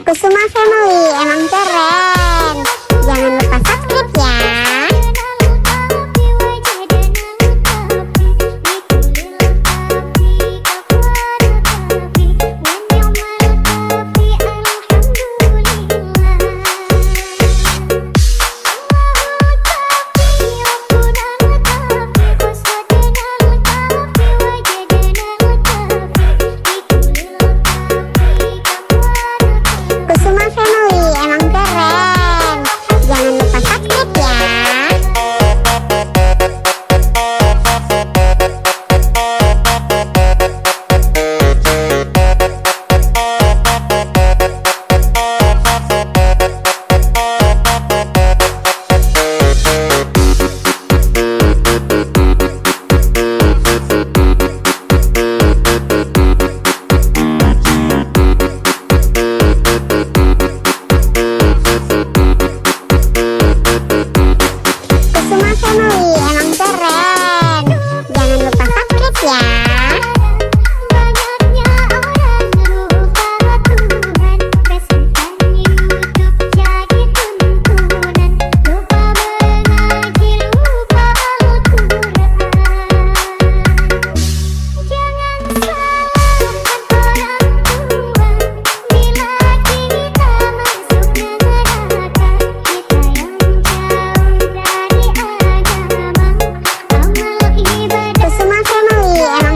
Kusuma Family emang keren. Jangan lupa subscribe ya. Kusuma Family emang keren. Jangan lupa subscribe ya. Kusuma Family emang keren. Jangan lupa subscribe ya. Banyaknya orang lupa Tuhan, Facebookan YouTube jadi tuntunan, lupa mengaji, lupa Al-Quran. Jangan salahkan orang tua bila kita masuk neraka. Kita yang jauh dari agama, amal ibadah Kusuma Family emang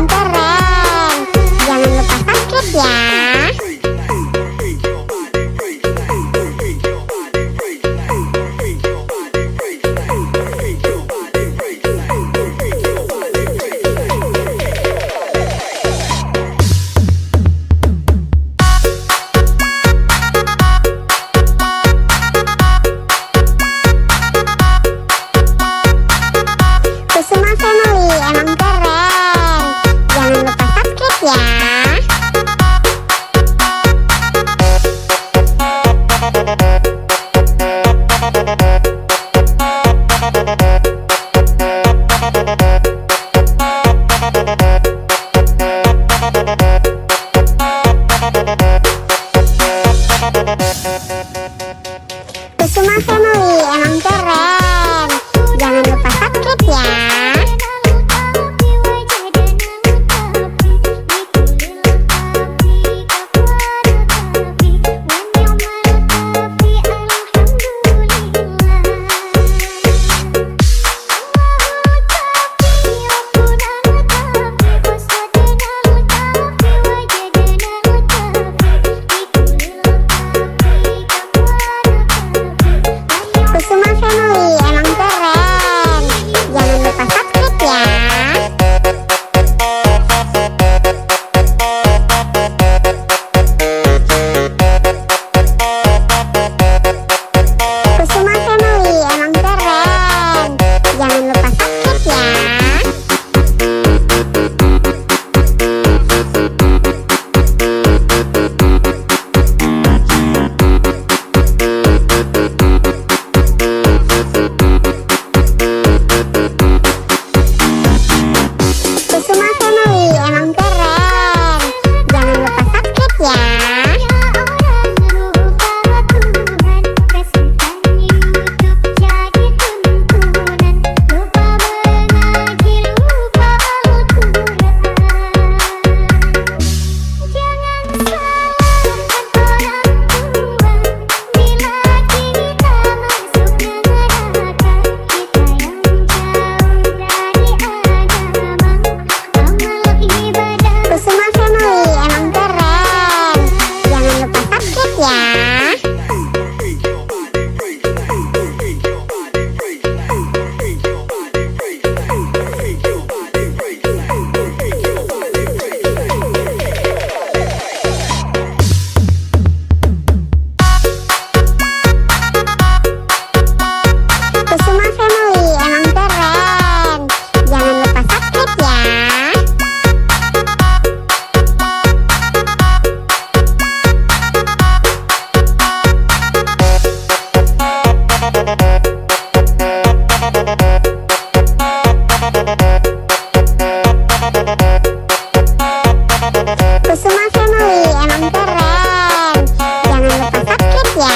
Kusuma Family emang keren. Jangan lupa subscribe ya.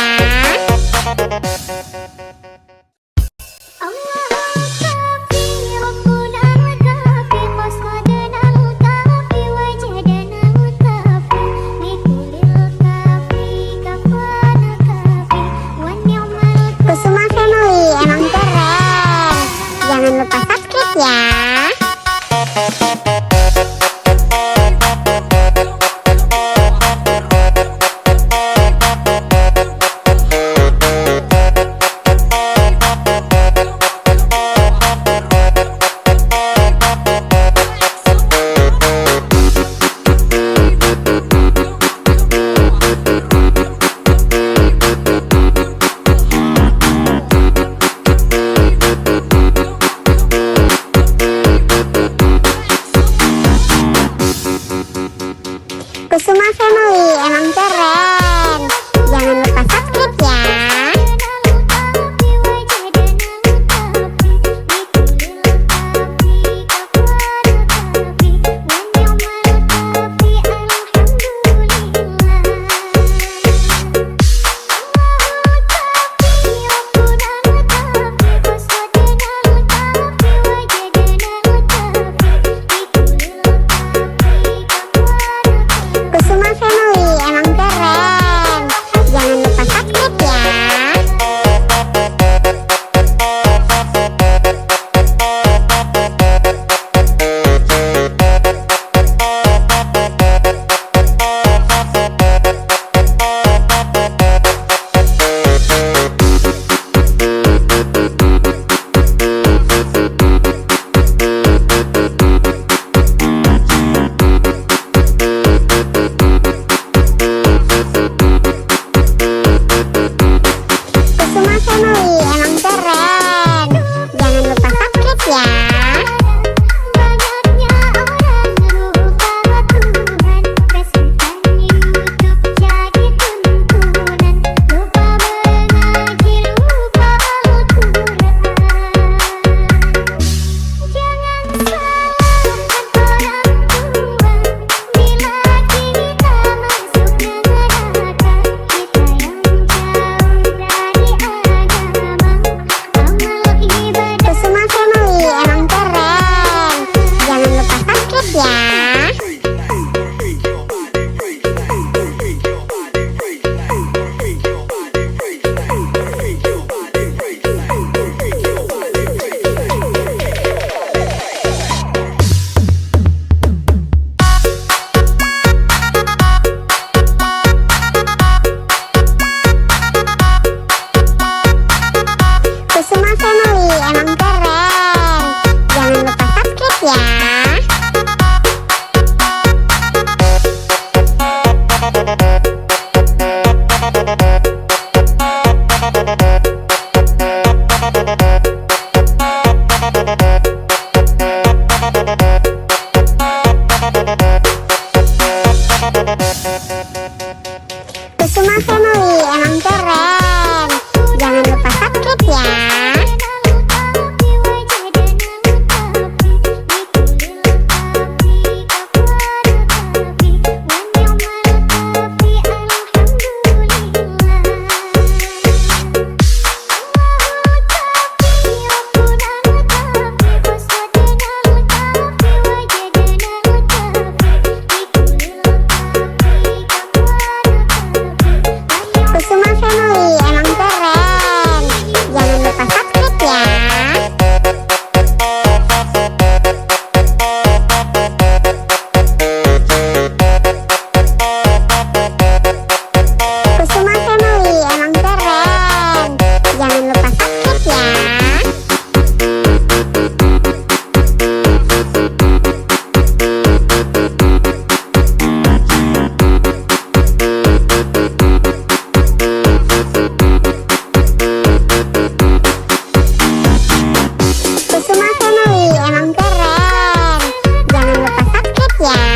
Kusuma Family emang keren. Jangan lupa subscribe ya. Kusuma Family emang keren. Jangan lupa subscribe ya. Kusuma Family emang keren. Jangan lupa subscribe ya. Kusuma Family emang keren. Jangan lupa subscribe ya. Banyaknya orang lupa Tuhan, Facebookan YouTube jadi tuntunan, lupa mengaji, lupa Al-Quran. Jangan salahkan orang tua, bila kita masuk neraka, kita yang jauh dari agama, amal ibadah. Kusuma Family emang keren. Jangan lupa subscribe ya. Kusuma Family emang keren. Jangan lupa subscribe ya. Kusuma Family emang keren. Jangan lupa subscribe ya. Kusuma Family emang keren. Jangan lupa subscribe ya. Kusuma Family emang keren. Jangan lupa subscribe ya. Kusuma Family emang keren. Jangan lupa subscribe ya.